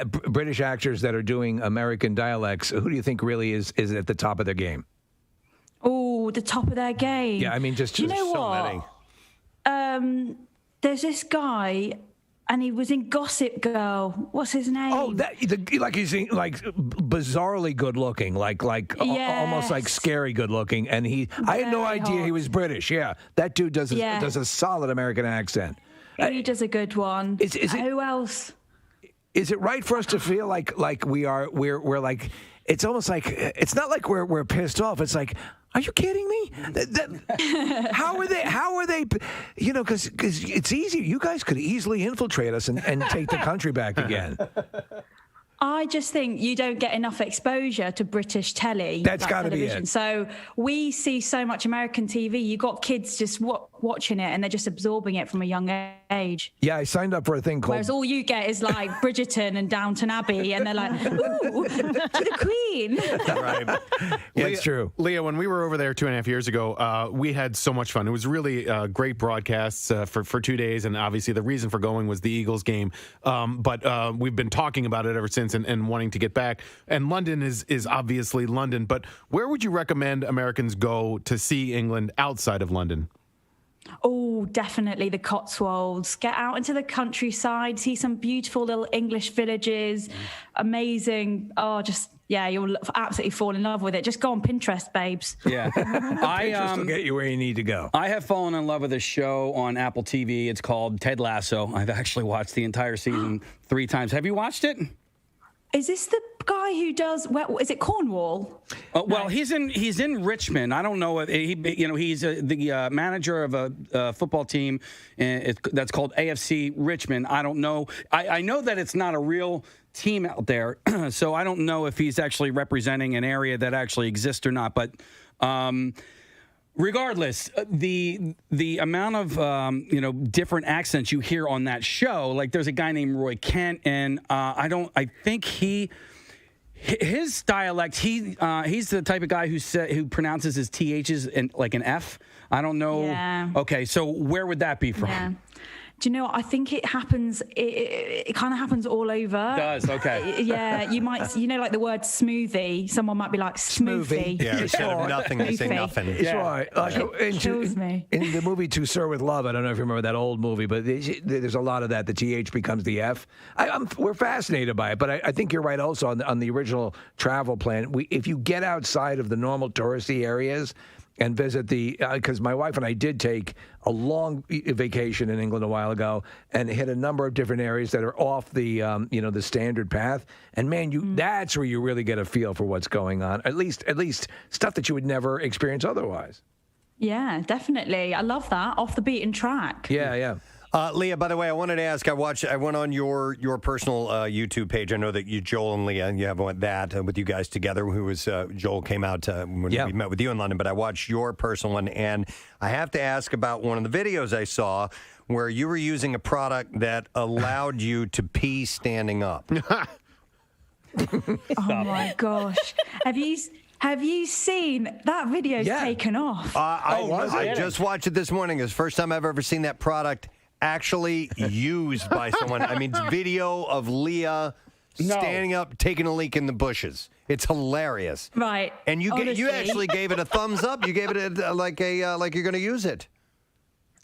British actors that are doing American dialects, who do you think really is at the top of their game? Oh, the top of their game. Yeah, I mean, just you know so many. There's this guy, and he was in Gossip Girl. What's his name? Oh, he's like bizarrely good looking, almost like scary good looking. And I had no idea he was British. Yeah, that dude does a solid American accent. He does a good one. Who else? Is it right for us to feel like we're like, it's almost like, it's not like we're pissed off. It's like, are you kidding me? How are they? You know, because it's easy. You guys could easily infiltrate us and take the country back again. I just think you don't get enough exposure to British telly. That's got to be it. So we see so much American TV. You got kids just watching it, and they're just absorbing it from a young age. Yeah, I signed up for a thing called. Whereas all you get is like Bridgerton and Downton Abbey, and they're like, "Ooh, to the Queen." Right. Yeah, it's true. Leah, when we were over there 2.5 years ago, we had so much fun. It was really great broadcasts for 2 days, and obviously the reason for going was the Eagles game. But we've been talking about it ever since and wanting to get back. And London is obviously London. But where would you recommend Americans go to see England outside of London? Oh, definitely the Cotswolds. Get out into the countryside, see some beautiful little English villages. Amazing. Oh, you'll absolutely fall in love with it. Just go on Pinterest, babes. Yeah. Pinterest will get you where you need to go. I have fallen in love with a show on Apple TV. It's called Ted Lasso. I've actually watched the entire season 3 times. Have you watched it? Is this the guy who does? Is it Cornwall? Well, he's in Richmond. I don't know if he's the manager of a football team that's called AFC Richmond. I don't know. I know that it's not a real team out there, so I don't know if he's actually representing an area that actually exists or not. But regardless, the amount of different accents you hear on that show, like there's a guy named Roy Kent, and I think his dialect, he's the type of guy who pronounces his THs like an F. I don't know. Yeah. Okay, so where would that be from? Yeah. Do you know what? I think it happens. It kind of happens all over. It does, okay. Yeah, you might. Like the word smoothie. Someone might be like smoothie. Yeah, instead of nothing, they say nothing. That's right. Like, it kills me. In the movie To Sir With Love, I don't know if you remember that old movie, but there's a lot of that. The TH becomes the F. We're fascinated by it, but I think you're right also on the original travel plan. If you get outside of the normal touristy areas and visit because my wife and I did take a long vacation in England a while ago and hit a number of different areas that are off the the standard path. And man, that's where you really get a feel for what's going on. At least stuff that you would never experience otherwise. Yeah, definitely. I love that. Off the beaten track. Yeah. Leah, by the way, I wanted to ask. I went on your personal YouTube page. I know that Joel and Leah, you have that with you guys together. Who was Joel came out when we met with you in London, but I watched your personal one, and I have to ask about one of the videos I saw where you were using a product that allowed you to pee standing up. Oh my gosh! Have you seen that video's taken off? I just watched it this morning. It's the first time I've ever seen that product actually used by someone. I mean, it's video of Leah standing up, taking a leak in the bushes. It's hilarious. Right. And you actually gave it a thumbs up. You gave it like you're going to use it.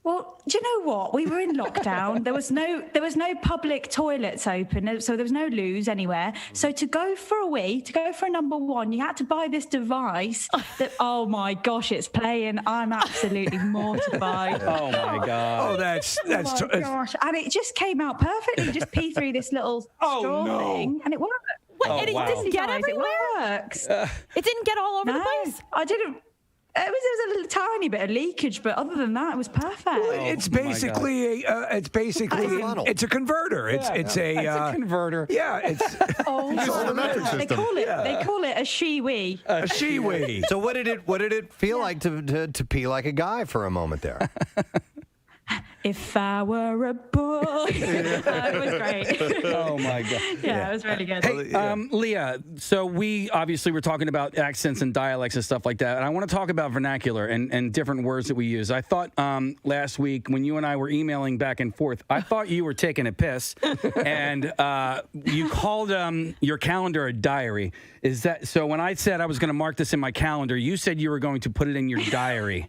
Well, do you know what? We were in lockdown. There was no public toilets open, so there was no loos anywhere. So to go for a number one, you had to buy this device that, oh my gosh, it's playing. I'm absolutely mortified. Oh my God. Oh, that's gosh. And it just came out perfectly. You just pee through this little straw thing, and it worked. It didn't get everywhere? It works. It didn't get all over the place? I didn't. There was a little tiny bit of leakage, but other than that, it was perfect. Well, it's basically it's a converter. It's a converter. Yeah, it's the metric system. They call it a she-wee. A she-wee. So what did it feel like to pee like a guy for a moment there? If I were a boy. It was great. Oh, my God. Yeah, it was really good. Hey, Leah, so we obviously were talking about accents and dialects and stuff like that, and I want to talk about vernacular and different words that we use. I thought last week when you and I were emailing back and forth, I thought you were taking a piss, and you called your calendar a diary. Is that so? When I said I was going to mark this in my calendar, you said you were going to put it in your diary.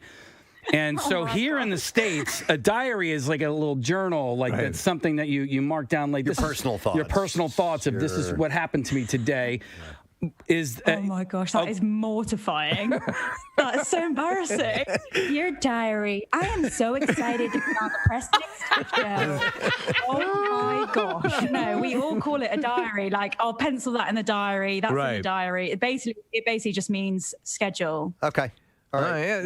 And so here in the States, a diary is like a little journal, like that's something that you mark down, like your personal thoughts. Your personal thoughts of this is what happened to me today. Oh my gosh, that is mortifying. That is so embarrassing. Your diary. I am so excited to be on the Preston show. Oh my gosh. No, we all call it a diary. Like, I'll pencil that in the diary. That's in the diary. It basically just means schedule. Okay. All right.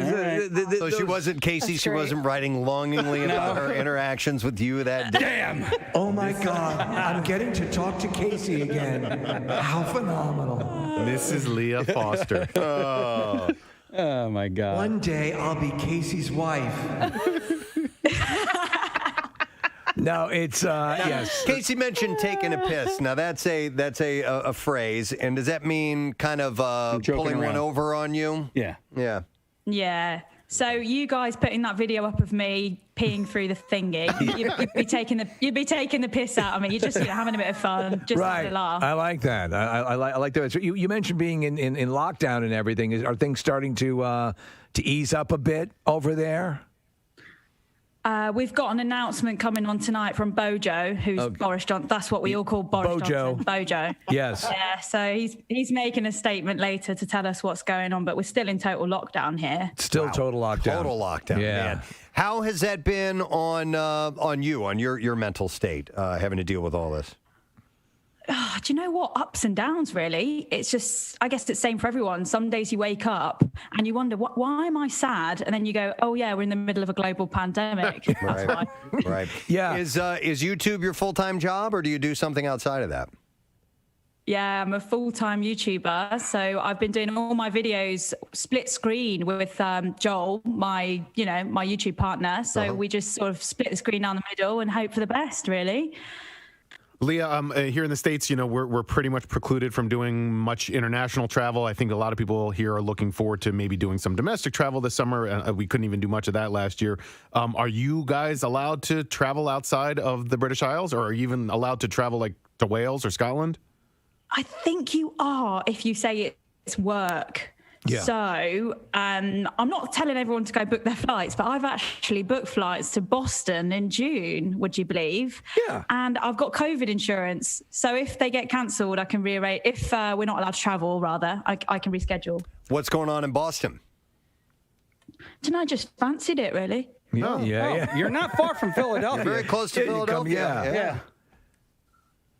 So she wasn't, Casey, she wasn't writing longingly about her interactions with you that day. Damn. Oh my God, I'm getting to talk to Casey again. How phenomenal. Mrs. Leah Foster. Oh my God. One day I'll be Casey's wife. No, it's yes. Casey mentioned taking a piss. Now that's a phrase, and does that mean kind of pulling one over on you? Yeah. Yeah. Yeah. So you guys putting that video up of me peeing through the thingy, you'd be taking the piss out of me. You're just having a bit of fun, just having a laugh. I like that. I like that. So you mentioned being in lockdown and everything. Are things starting to ease up a bit over there? We've got an announcement coming on tonight from Bojo, who's Boris Johnson. That's what we all call Boris Johnson. Bojo. Yes. Yeah. So he's making a statement later to tell us what's going on, but we're still in total lockdown here. Still total lockdown. Total lockdown. Yeah. Man. How has that been on you, on your mental state, having to deal with all this? Oh, do you know what? Ups and downs, really. It's just, I guess it's the same for everyone. Some days you wake up and you wonder, why am I sad? And then you go, oh, yeah, we're in the middle of a global pandemic. That's why. Right. Yeah. Is YouTube your full-time job, or do you do something outside of that? Yeah, I'm a full-time YouTuber. So I've been doing all my videos split screen with Joel, my YouTube partner. So we just sort of split the screen down the middle and hope for the best, really. Leah, here in the States, we're pretty much precluded from doing much international travel. I think a lot of people here are looking forward to maybe doing some domestic travel this summer. We couldn't even do much of that last year. Are you guys allowed to travel outside of the British Isles, or are you even allowed to travel like to Wales or Scotland? I think you are if you say it's work. Yeah. So I'm not telling everyone to go book their flights, but I've actually booked flights to Boston in June, would you believe? Yeah. And I've got COVID insurance. So if they get cancelled, I can rearrange. If we're not allowed to travel, rather, I can reschedule. What's going on in Boston? Didn't I just fancied it, really? Yeah. You're not far from Philadelphia. You're very close to Philadelphia. Yeah.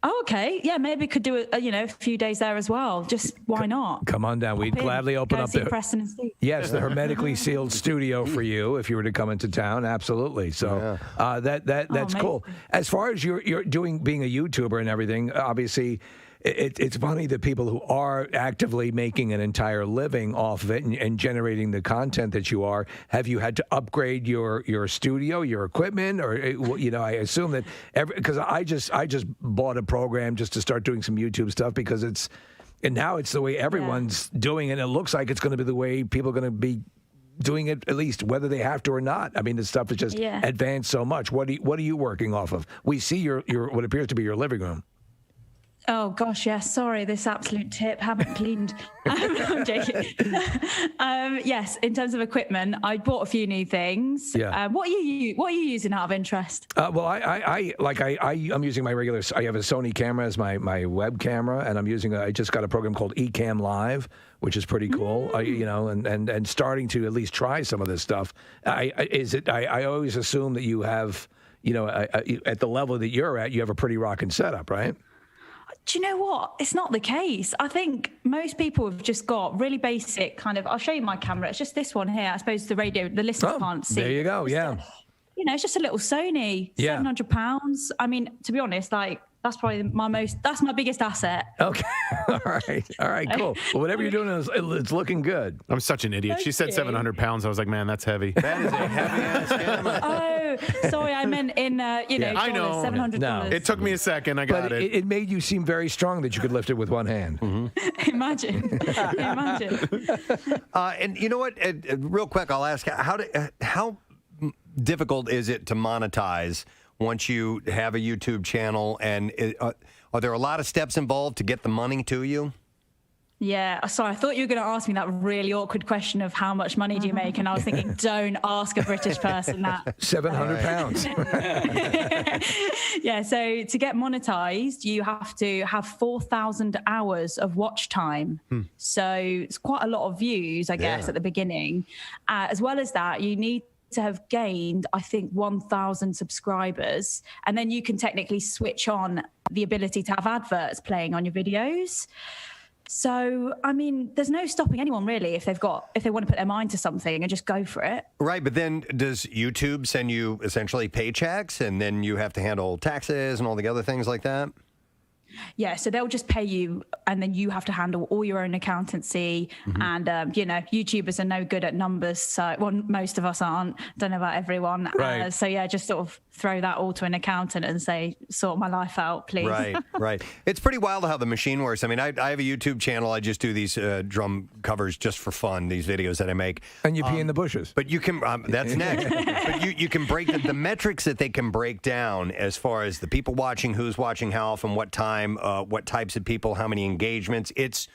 Oh, okay. Yeah, maybe could do a few days there as well. Just why not? Come on down. We'd gladly open up the Preston and Steve. Yes, the hermetically sealed studio for you if you were to come into town. Absolutely. So that's cool. As far as you're being a YouTuber and everything, obviously. It's funny that people who are actively making an entire living off of it and generating the content that you are, have you had to upgrade your studio, your equipment, or I assume that because I just bought a program just to start doing some YouTube stuff because and now it's the way everyone's doing it. And it looks like it's going to be the way people are going to be doing it, at least whether they have to or not. I mean, the stuff is just advanced so much. What are you working off of? We see your what appears to be your living room. Oh, gosh, yeah. Sorry, this absolute tip. Haven't cleaned. I'm joking. Yes, in terms of equipment, I bought a few new things. Yeah. What are you using out of interest? Well, I'm using my regular. I have a Sony camera as my web camera, and I just got a program called Ecamm Live, which is pretty cool. And starting to at least try some of this stuff. I always assume that you have, at the level that you're at, you have a pretty rocking setup, right? Do you know what? It's not the case. I think most people have just got really basic kind of. I'll show you my camera. It's just this one here. I suppose the listeners can't see. There you go. Yeah. It's just a little Sony. £700. I mean, to be honest, that's probably that's my biggest asset. Okay. All right, cool. Well, whatever you're doing, it's looking good. I'm such an idiot. She said 700 pounds. I was like, man, that's heavy. That is a heavy-ass camera. Oh, sorry. I meant in, I know. $700. No. It took me a second. I got it. It made you seem very strong that you could lift it with one hand. Mm-hmm. Imagine. And you know what? Real quick, I'll ask, how difficult is it to monetize once you have a YouTube channel? And are there a lot of steps involved to get the money to you? Yeah, sorry, I thought you were going to ask me that really awkward question of how much money do you make, and I was thinking, don't ask a British person that. 700 pounds. Yeah, so to get monetized, you have to have 4,000 hours of watch time. So it's quite a lot of views, I guess, at the beginning. As well as that, you need to have gained, I think, 1,000 subscribers, and then you can technically switch on the ability to have adverts playing on your videos. So, I mean, there's no stopping anyone really if they want to put their mind to something and just go for it. Right, but then does YouTube send you essentially paychecks, and then you have to handle taxes and all the other things like that? Yeah, so they'll just pay you, and then you have to handle all your own accountancy. And YouTubers are no good at numbers, so most of us aren't. Don't know about everyone. Right. So yeah, just sort of throw that all to an accountant and say, sort my life out, please. Right. It's pretty wild how the machine works. I mean, I have a YouTube channel. I just do these drum covers just for fun. These videos that I make. And you pee in the bushes. But you can. That's next. But you can break the metrics that they can break down as far as the people watching, who's watching, how often, what time. What types of people, how many engagements. It's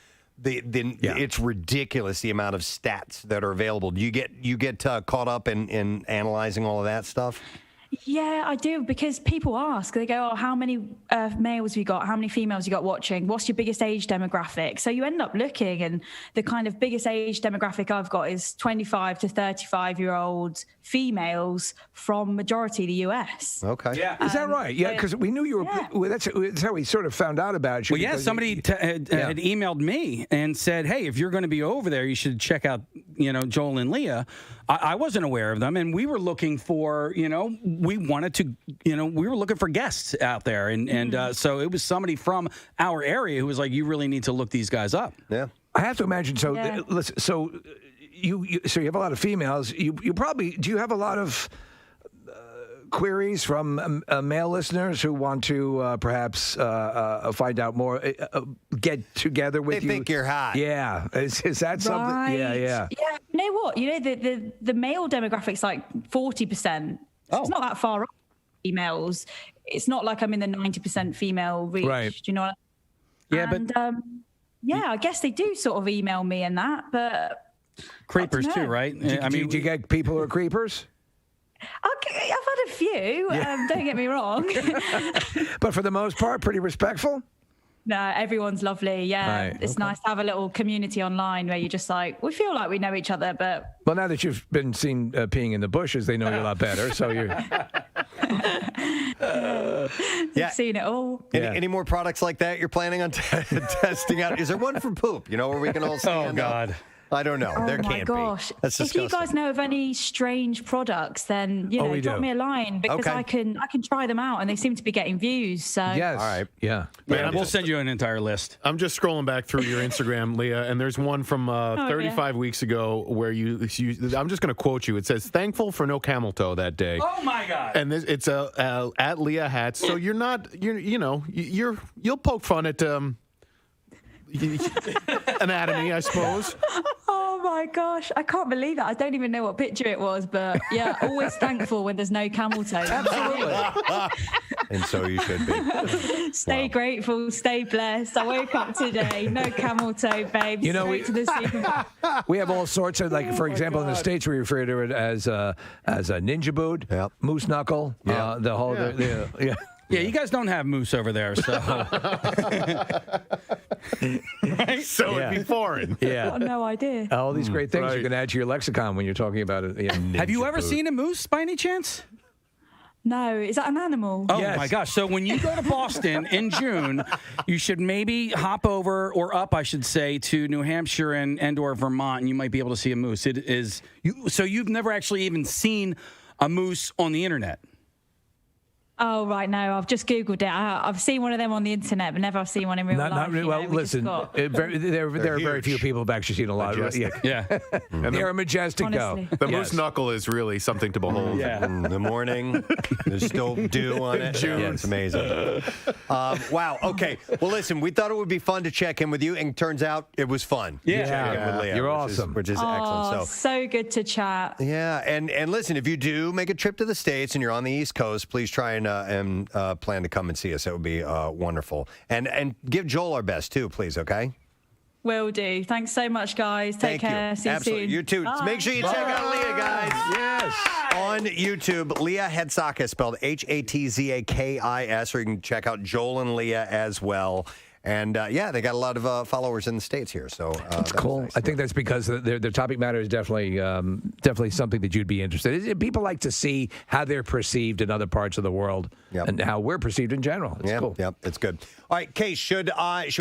it's ridiculous the amount of stats that are available. Do you get caught up in analyzing all of that stuff? Yeah, I do, because people ask. They go, how many males have you got? How many females you got watching? What's your biggest age demographic? So you end up looking, and the kind of biggest age demographic I've got is 25 to 35-year-old females from majority the US. Okay. Yeah. Is that right? Yeah, because we knew you were. Well, that's how we sort of found out about you. Well, yeah, somebody had emailed me and said, hey, if you're going to be over there, you should check out, Joel and Leah. I wasn't aware of them, and we were looking for, we wanted to, we were looking for guests out there. And so it was somebody from our area who was like, you really need to look these guys up. Yeah. I have to imagine. So, listen, so you have a lot of females. You probably, do you have a lot of queries from male listeners who want to perhaps find out more, get together with you? They think you're hot. Yeah. Is that something? Right. Yeah. Yeah. You know what? The male demographic's like 40%. So it's not that far off females. It's not like I'm in the 90% female reach. Right. Do you know what Yeah, and, I guess they do sort of email me and that, but creepers too, right? Do you get people who are creepers? Okay, I've had a few. Don't get me wrong. But for the most part, pretty respectful? No, everyone's lovely. Yeah, Right, it's nice to have a little community online where you're just like, we feel like we know each other, but... Well, now that you've been seen peeing in the bushes, they know you a lot better, so you're... You've seen it all. Any more products like that you're planning on testing out? Is there one for poop, where we can all stand up? I don't know. There can't be. Oh, my gosh. That's if disgusting. you guys know of any strange products, then, drop me a line, because I can try them out, and they seem to be getting views. So. Yes. All right. Yeah. Man, we'll send you an entire list. I'm just scrolling back through your Instagram, Leah, and there's one from 35 weeks ago where you I'm just going to quote you. It says, "Thankful for no camel toe that day." Oh my God! And it's at Leah Hats. So you'll poke fun at anatomy, I suppose. Oh my gosh, I can't believe that. I don't even know what picture it was, but yeah, always thankful when there's no camel toe. Absolutely. And so you should be. Stay grateful, stay blessed. I woke up today, no camel toe, babe. We have all sorts of, like, for example, in the States we refer to it as a ninja boot, moose knuckle, the whole, Yeah, you guys don't have moose over there, so. Right? So it'd be foreign. Yeah. Got no idea. All these great things you can add to your lexicon when you're talking about it. Have you ever seen a moose by any chance? No, is that an animal? Oh my gosh. So when you go to Boston in June, you should maybe hop over, or up, I should say, to New Hampshire and or Vermont, and you might be able to see a moose. It is so you've never actually even seen a moose on the internet. Oh, right, no, I've just Googled it. I've seen one of them on the internet, but never I've seen one in real life. Well, listen, there are very few people who've actually seen a lot of it. Yeah. And they're a majestic Honestly. go. The moose knuckle is really something to behold. Yeah. In the morning, there's still dew on it. June. Yeah, it's amazing. Wow. Okay. Well, listen, we thought it would be fun to check in with you, and turns out it was fun. Yeah. Checking in with Leah, You're which awesome. Which is excellent. So good to chat. Yeah, and listen, if you do make a trip to the States and you're on the East Coast, please try and plan to come and see us. That would be wonderful. And give Joel our best too, please. Okay. Will do. Thanks so much, guys. Take care. See you Absolutely. soon. You too. Bye. Make sure you check out Leah, guys. Yes. On YouTube, Leah Hatzakis, spelled Hatzakis, or you can check out Joel and Leah as well. And yeah, they got a lot of followers in the States here. So that's cool. Nice. I think that's because their topic matter is definitely something that you'd be interested in. People like to see how they're perceived in other parts of the world and how we're perceived in general. It's cool. Yep, it's good. All right, Case, should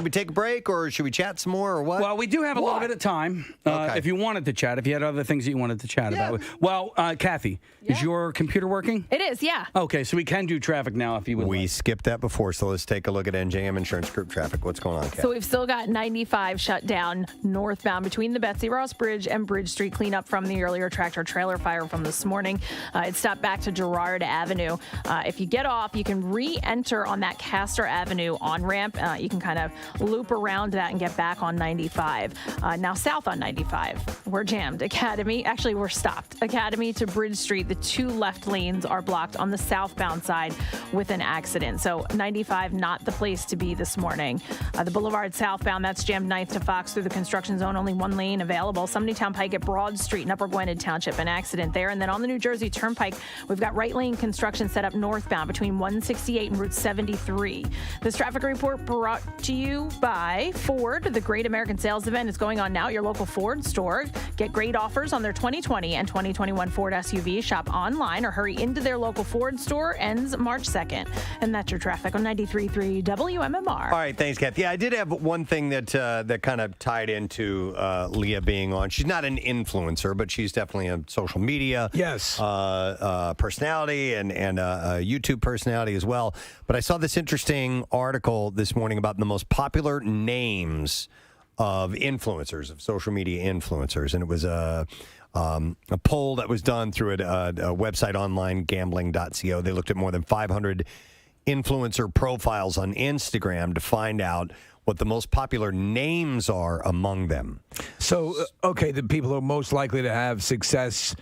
we take a break or should we chat some more or what? Well, we do have a little bit of time if you wanted to chat, if you had other things that you wanted to chat about. Well, Kathy, is your computer working? It is, yeah. Okay, so we can do traffic now if you would We skipped that before, so let's take a look at NJM Insurance Group traffic. What's going on, Kathy? So we've still got 95 shut down northbound between the Betsy Ross Bridge and Bridge Street, cleanup from the earlier tractor-trailer fire from this morning. It stopped back to Girard Avenue. If you get off, you can re-enter on that Castor Avenue on-ramp. You can kind of loop around that and get back on 95. Now south on 95, we're jammed. Academy, actually we're stopped. Academy to Bridge Street, the two left lanes are blocked on the southbound side with an accident. So 95, not the place to be this morning. The Boulevard southbound, that's jammed 9th to Fox through the construction zone, only one lane available. Somebodytown Pike at Broad Street in Upper Gwinnett Township, an accident there. And then on the New Jersey Turnpike, we've got right lane construction set up northbound between 168 and Route 73. This traffic report brought to you by Ford. The Great American Sales Event is going on now at your local Ford store. Get great offers on their 2020 and 2021 Ford SUVs. Shop online or hurry into their local Ford store. Ends March 2nd. And that's your traffic on 93.3 WMMR. All right, thanks, Kathy. Yeah, I did have one thing that kind of tied into Leah being on. She's not an influencer, but she's definitely a social media personality and a YouTube personality as well. But I saw this interesting article this morning about the most popular names of influencers, of social media influencers, and it was a poll that was done through a website, onlinegambling.co. They looked at more than 500 influencer profiles on Instagram to find out what the most popular names are among them. So, the people who are most likely to have success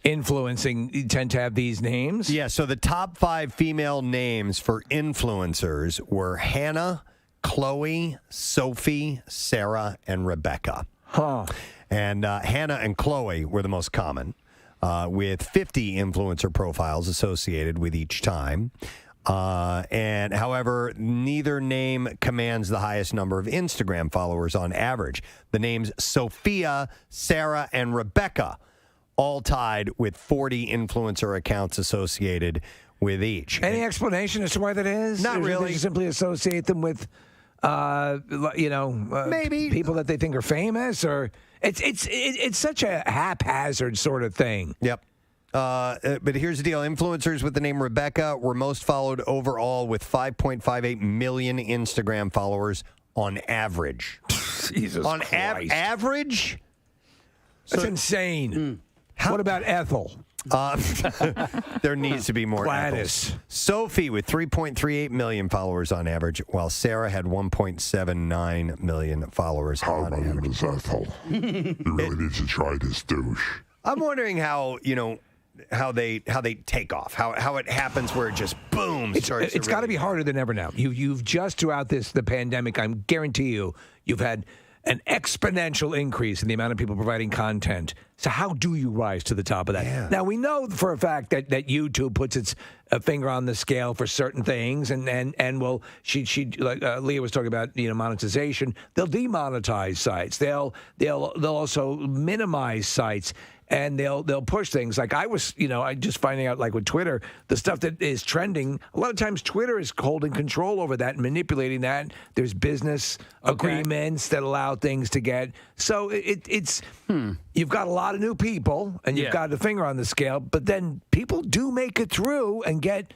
influencing tend to have these names? Yeah, so the top 5 female names for influencers were Hannah, Chloe, Sophie, Sarah, and Rebecca. Huh. And Hannah and Chloe were the most common, with 50 influencer profiles associated with each time. And however, neither name commands the highest number of Instagram followers on average. The names Sophia, Sarah, and Rebecca all tied with 40 influencer accounts associated with each. Any explanation as to why that is? Not really. They simply associate them with, maybe people that they think are famous, or it's such a haphazard sort of thing. Yep. But here's the deal. Influencers with the name Rebecca were most followed overall with 5.58 million Instagram followers on average. Jesus on Christ. Average? That's insane. What about Ethel? There needs to be more Gladys. Ethels. Sophie with 3.38 million followers on average, while Sarah had 1.79 million followers on average. How my name is Ethel. You really need to try this douche. I'm wondering how they take off, how it happens where it just boom starts. It's got to be harder than ever now. You've just throughout the pandemic, I guarantee you've had an exponential increase in the amount of people providing content. So how do you rise to the top of that? Yeah. Now, we know for a fact that YouTube puts its finger on the scale for certain things, and like Leah was talking about, monetization. They'll demonetize sites. They'll also minimize sites. And they'll push things like I was, I just finding out, like with Twitter, the stuff that is trending. A lot of times, Twitter is holding control over that and manipulating that. There's business agreements that allow things to get. So it's you've got a lot of new people, and you've got the finger on the scale. But then people do make it through and get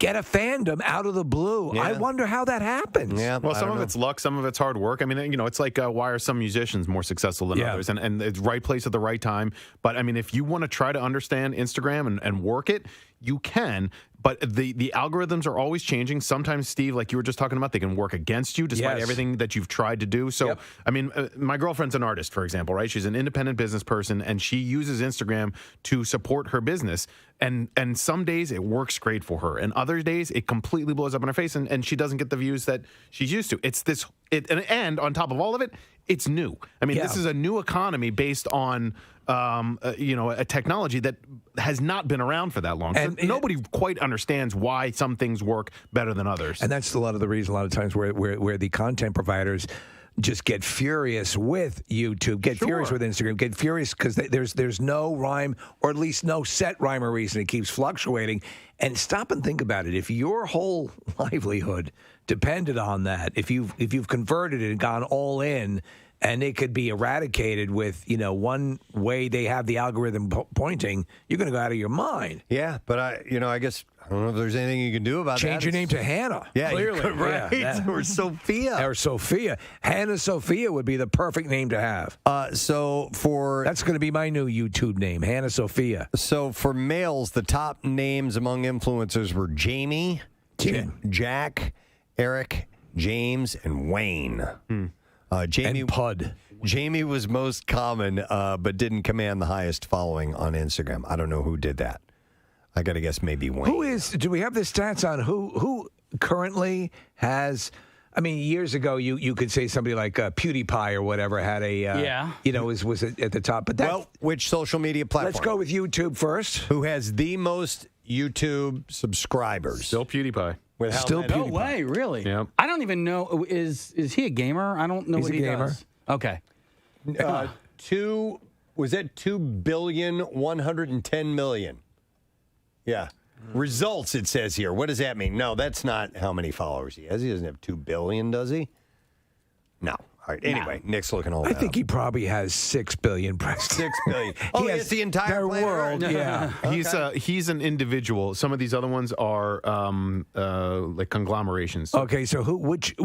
a fandom out of the blue. Yeah. I wonder how that happens. Yeah, well, some of it's luck, some of it's hard work. I mean, it's like why are some musicians more successful than others? And it's right place at the right time. But I mean, if you want to try to understand Instagram and work it, you can. but the algorithms are always changing. Sometimes, Steve, like you were just talking about, they can work against you despite everything that you've tried to do. So, I mean, my girlfriend's an artist, for example, right? She's an independent business person, and she uses Instagram to support her business. And some days it works great for her, and other days it completely blows up in her face, and she doesn't get the views that she's used to. It's this, and on top of all of it, it's new. I mean, this is a new economy based on a technology that has not been around for that long. And so nobody quite understands why some things work better than others. And that's a lot of the reason. A lot of times where the content providers just get furious with YouTube, get furious with Instagram, get furious because there's no rhyme, or at least no set rhyme or reason. It keeps fluctuating. And stop and think about it. If your whole livelihood depended on that, if you've converted it and gone all in, and it could be eradicated with, one way they have the algorithm pointing, you're going to go out of your mind. Yeah, but I guess I don't know if there's anything you can do about that. Change your name to Hannah. Yeah, clearly. Right. Yeah. Or Sophia. Or Sophia. Hannah Sophia would be the perfect name to have. That's going to be my new YouTube name, Hannah Sophia. So for males, the top names among influencers were Jamie, Jack, Eric, James, and Wayne. Jamie and Pud. Jamie was most common, but didn't command the highest following on Instagram. I don't know who did that. I got to guess maybe Wayne. Do we have the stats on who currently has? I mean, years ago, you could say somebody like PewDiePie or whatever had a was at the top. But which social media platform? Let's go with YouTube first. Who has the most YouTube subscribers? Still PewDiePie. Still PewDiePie. No way, really? Yeah. I don't even know. Is he a gamer? I don't know what he does. Okay. 2,110,000,000. Yeah. Results, it says here. What does that mean? No, that's not how many followers he has. He doesn't have 2 billion, does he? No. All right. Anyway, Nick's looking all that I think he probably has 6 billion. 6 billion. Oh, he has the entire world. Yeah. He's an individual. Some of these other ones are like conglomerations. Okay, so which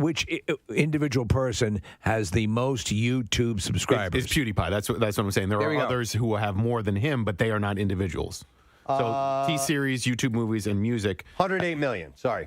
individual person has the most YouTube subscribers? It's PewDiePie. That's what I'm saying. There are others who have more than him, but they are not individuals. So T-Series, YouTube movies, and music. 108 million. Sorry.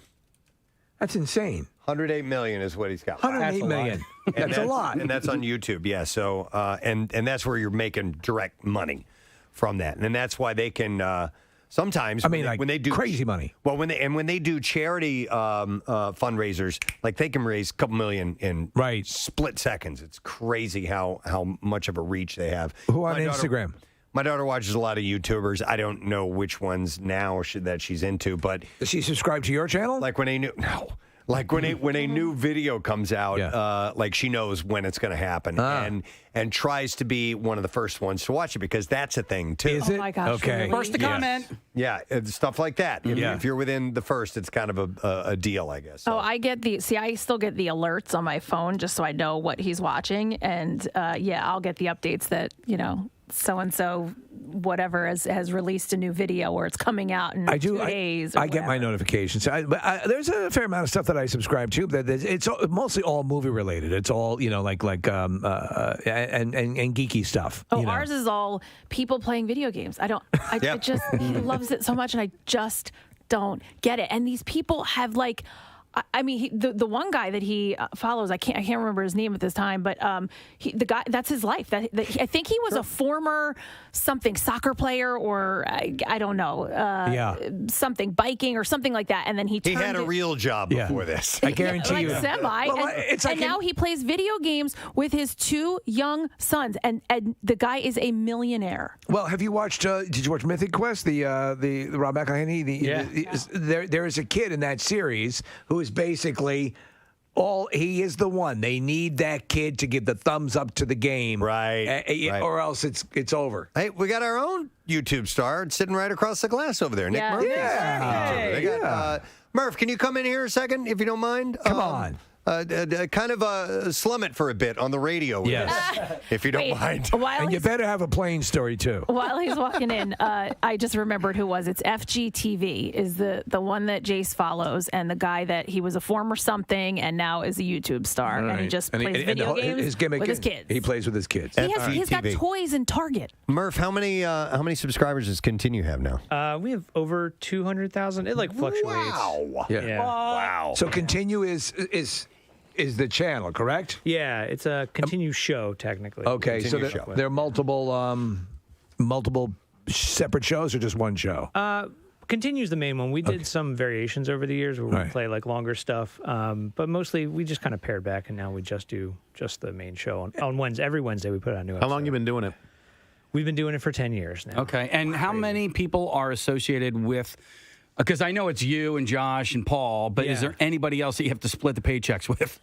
That's insane. 108 million is what he's got. 108 million. That's a lot. And that's on YouTube, yeah. So, and that's where you're making direct money from that. And that's why they can sometimes. when they do crazy money. Well, when they do charity fundraisers, like they can raise a couple million in split seconds. It's crazy how much of a reach they have. Who on Instagram? My daughter watches a lot of YouTubers. I don't know which ones now that she's into, but does she subscribe to your channel? Like when a new video comes out, like she knows when it's going to happen, and tries to be one of the first ones to watch it because that's a thing too. Is it? Oh my gosh! Okay. Really? First to comment. Yeah, stuff like that. If you're within the first, it's kind of a deal, I guess. So. Oh, I still get the alerts on my phone just so I know what he's watching, and I'll get the updates that so-and-so whatever has released a new video or it's coming out in 2 days. I get my notifications. There's a fair amount of stuff that I subscribe to. That it's mostly all movie related. It's all and geeky stuff. Oh, ours is all people playing video games. I just he loves it so much, and I just don't get it. And these people have the one guy that he follows, I can't remember his name at this time, but the guy, that's his life. I think he was a former soccer player or I don't know, something biking or something like that. And then he had a real job before this. I guarantee you. Semi. And now he plays video games with his 2 young sons, and the guy is a millionaire. Well, have you watched? Did you watch Mythic Quest? The Rob McElhenney. There is a kid in that series who is basically he is the one. They need that kid to give the thumbs up to the game, right? Or else it's over. Hey, we got our own YouTube star sitting right across the glass over there, Nick Murphy. Yeah. They got, Murph, can you come in here a second if you don't mind? Come on. kind of slum it for a bit on the radio. Yes. If you don't mind. And you better have a plane story, too. While he's walking in, I just remembered who it was. It's FGTV is the one that Jace follows, and the guy that he was a former something and now is a YouTube star. Right. And he just plays video games with his kids. He plays with his kids. He's got toys in Target. Murph, how many subscribers does Continue have now? We have over 200,000. It fluctuates. Wow. Yeah. Wow. So Continue is the channel, correct? Yeah, it's a Continue show technically. Okay, so there are multiple separate shows or just one show? Continue's the main one. We did some variations over the years where we play longer stuff, but mostly we just kind of pared back, and now we just do the main show on Wednesday. Every Wednesday we put out a new episode. How long you been doing it? We've been doing it for 10 years now. Okay, and how many people are associated with? Because I know it's you and Josh and Paul, but is there anybody else that you have to split the paychecks with?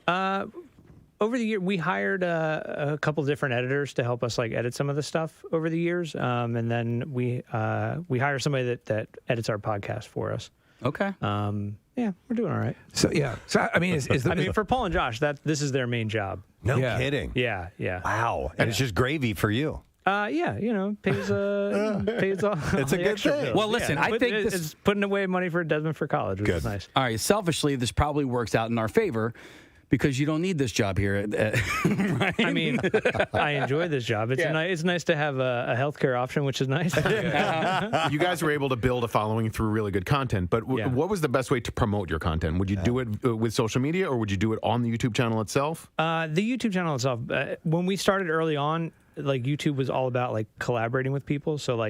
Over the year, we hired a couple different editors to help us edit some of the stuff over the years, and then we hire somebody that edits our podcast for us. Okay. Yeah, we're doing all right. So I mean, for Paul and Josh, this is their main job. No kidding. Yeah. Wow. And it's just gravy for you. Pays all. It's a good thing. Well, listen, I think it's putting away money for Desmond for college, which is nice. All right, selfishly, this probably works out in our favor because you don't need this job here. Right? I mean, I enjoy this job. It's nice to have a healthcare option, which is nice. You guys were able to build a following through really good content, but what was the best way to promote your content? Would you do it with social media, or would you do it on the YouTube channel itself? The YouTube channel itself, when we started early on, YouTube was all about collaborating with people. So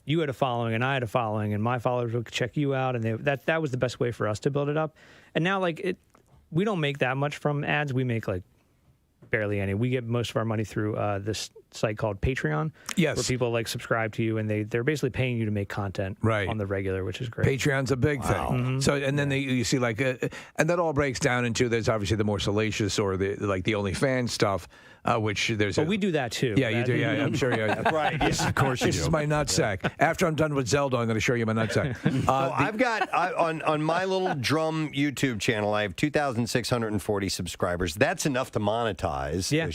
you had a following and I had a following, and my followers would check you out, and that was the best way for us to build it up. And now we don't make that much from ads. We make barely any. We get most of our money through this site called Patreon. Yes. Where people subscribe to you, and they're basically paying you to make content on the regular, which is great. Patreon's a big thing. Mm-hmm. So, and then you see and that all breaks down into, there's obviously the more salacious or the OnlyFans stuff, which there's. But we do that too. Yeah, you do. Yeah, I'm sure. Yeah, right. Yes, of course you do. This is my nutsack. After I'm done with Zelda, I'm going to show you my nutsack. I've got on my little drum YouTube channel, I have 2,640 subscribers. That's enough to monetize. Yeah.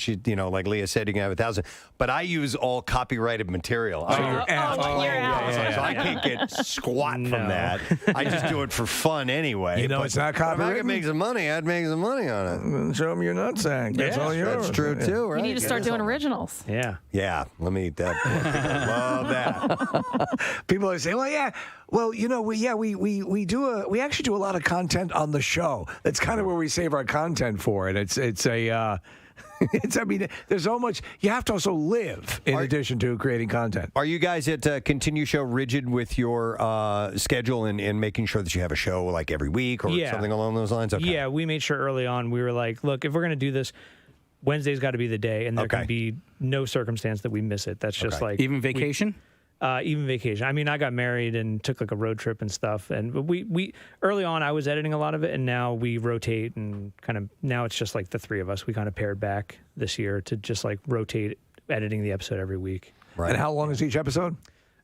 Like Leah said, you can have 1,000. But I use all copyrighted material. So you're out. So I can't get squat from that. I just do it for fun anyway. It's not copyrighted. If I could make some money, I'd make some money on it. Show them your nutsack. That's all yours. That's true too. Right? You need to start doing originals. Yeah. Yeah. Let me eat that. Love that. People always say, "Well, we actually do a lot of content on the show. That's kind of where we save our content for." And I mean, there's so much. You have to also live in addition to creating content. Are you guys at Continue Show rigid with your schedule and making sure that you have a show every week or something along those lines? Okay. Yeah, we made sure early on. We were like, look, if we're going to do this, Wednesday's got to be the day, and there can be no circumstance that we miss it. That's just even vacation. Even vacation. I mean, I got married and took a road trip and stuff. And we early on, I was editing a lot of it, and now we rotate and now it's just the three of us. We kind of pared back this year to just rotate editing the episode every week. Right. And how long is each episode?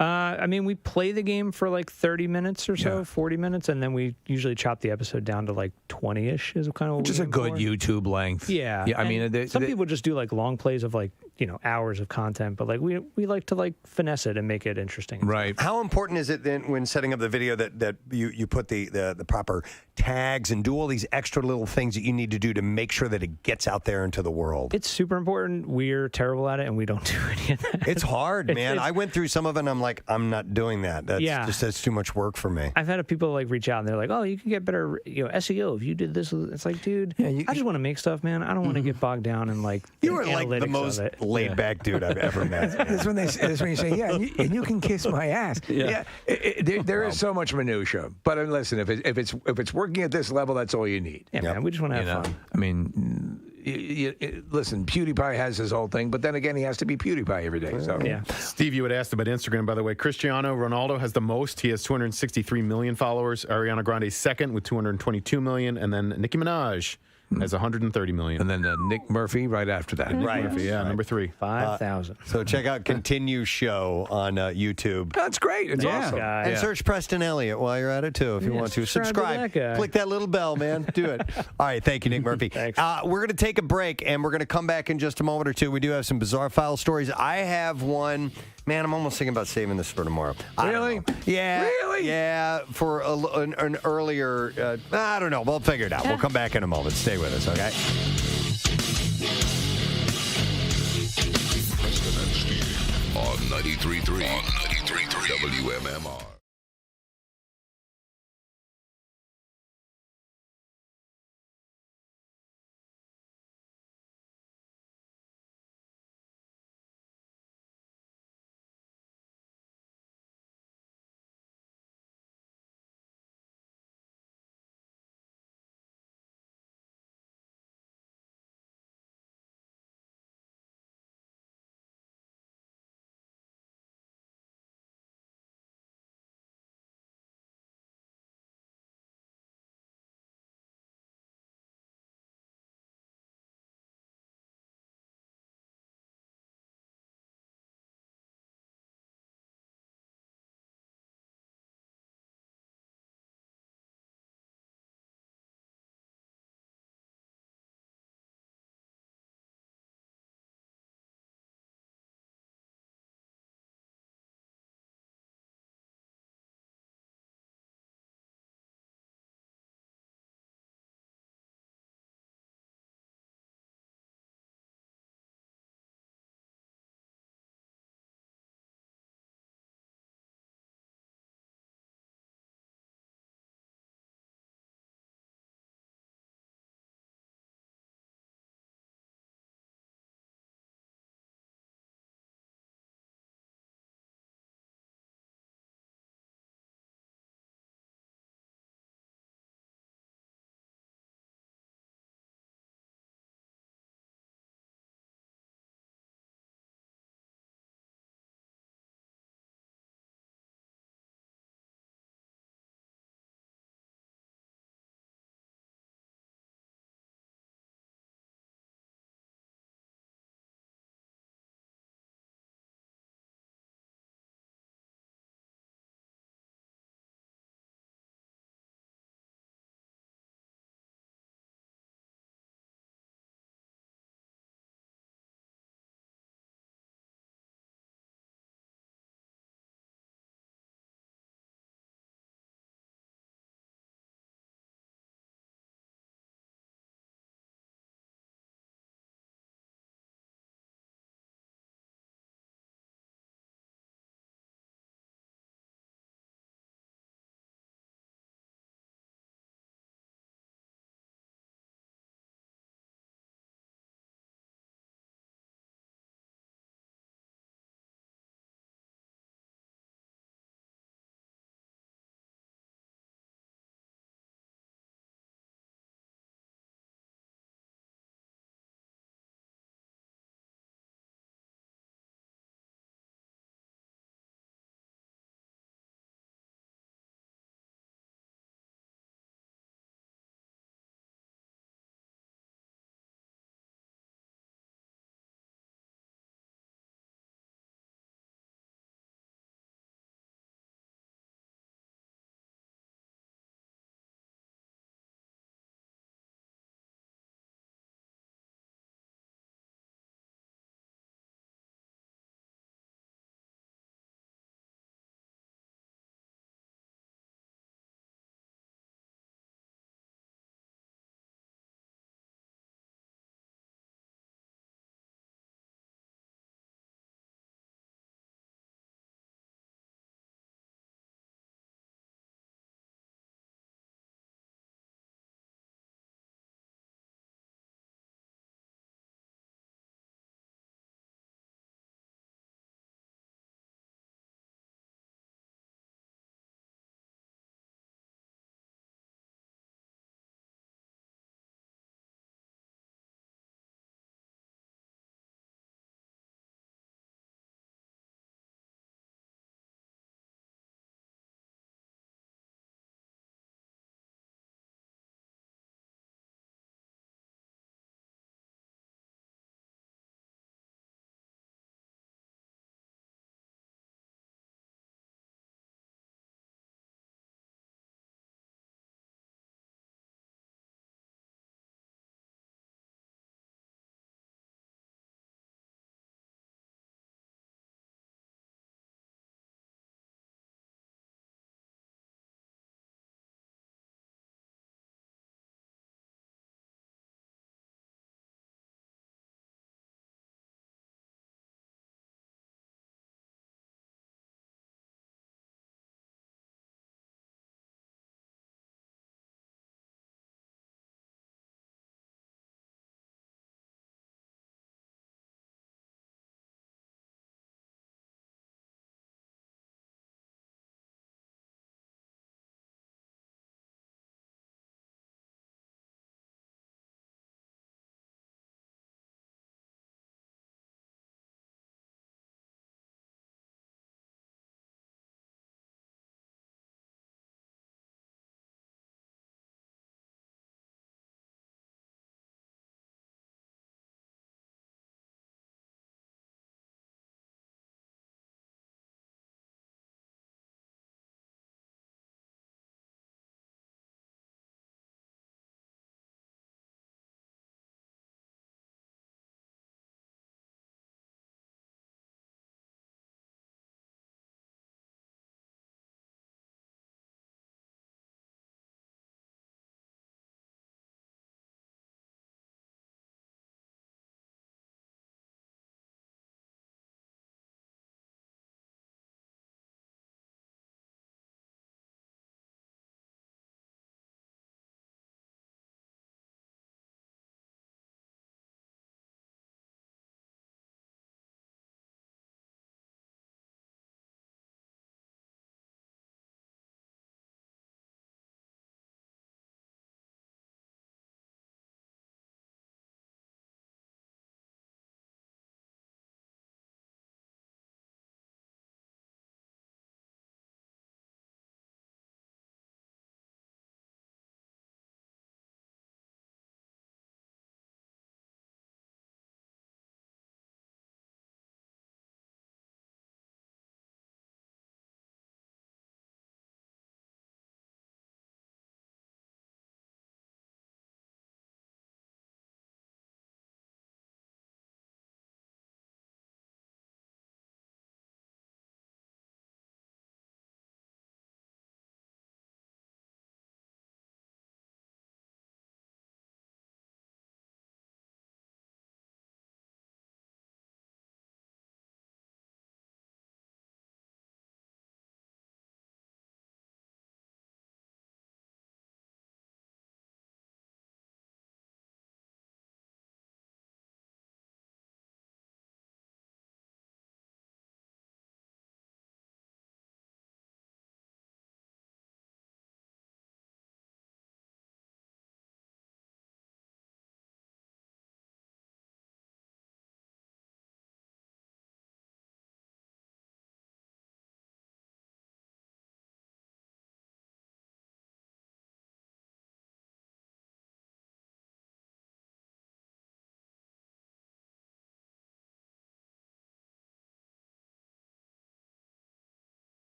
I mean, we play the game for 30 minutes or so, 40 minutes, and then we usually chop the episode down to 20-ish is kind of what just a good YouTube length. Yeah. I mean, some people just do long plays of hours of content, but we like to finesse it and make it interesting. Right. How important is it then when setting up the video that you put the proper tags and do all these extra little things that you need to do to make sure that it gets out there into the world? It's super important. We're terrible at it, and we don't do any of that. It's hard, man. I went through some of it, and I'm like, I'm not doing that. That's too much work for me. I've had people reach out, and they're like, oh, you can get better SEO if you did this. It's like, dude, I just want to make stuff, man. I don't want to get bogged down in you are the most laid back dude I've ever met. That's when you say, and you can kiss my ass. Yeah. There is so much minutia, but listen, if it's working at this level, that's all you need. Yeah, man, we just want to have fun. I mean, listen, PewDiePie has his whole thing, but then again, he has to be PewDiePie every day. So Steve, you had asked about Instagram, by the way. Cristiano Ronaldo has the most. He has 263 million followers. Ariana Grande second with 222 million, and then Nicki Minaj has 130 million. And then Nick Murphy right after that. Nick Murphy, yeah, number 3. 5,000. So check out Continue Show on YouTube. That's great. It's awesome. And search Preston Elliott while you're at it, too, if you want to. Subscribe. Click that little bell, man. Do it. All right. Thank you, Nick Murphy. Thanks. We're going to take a break, and we're going to come back in just a moment or two. We do have some bizarre file stories. I have one. Man, I'm almost thinking about saving this for tomorrow. Really? Yeah. Really? Yeah, for an earlier, I don't know. We'll figure it out. We'll come back in a moment. Stay with us, okay? Preston and Steve on 93.3 WMMR.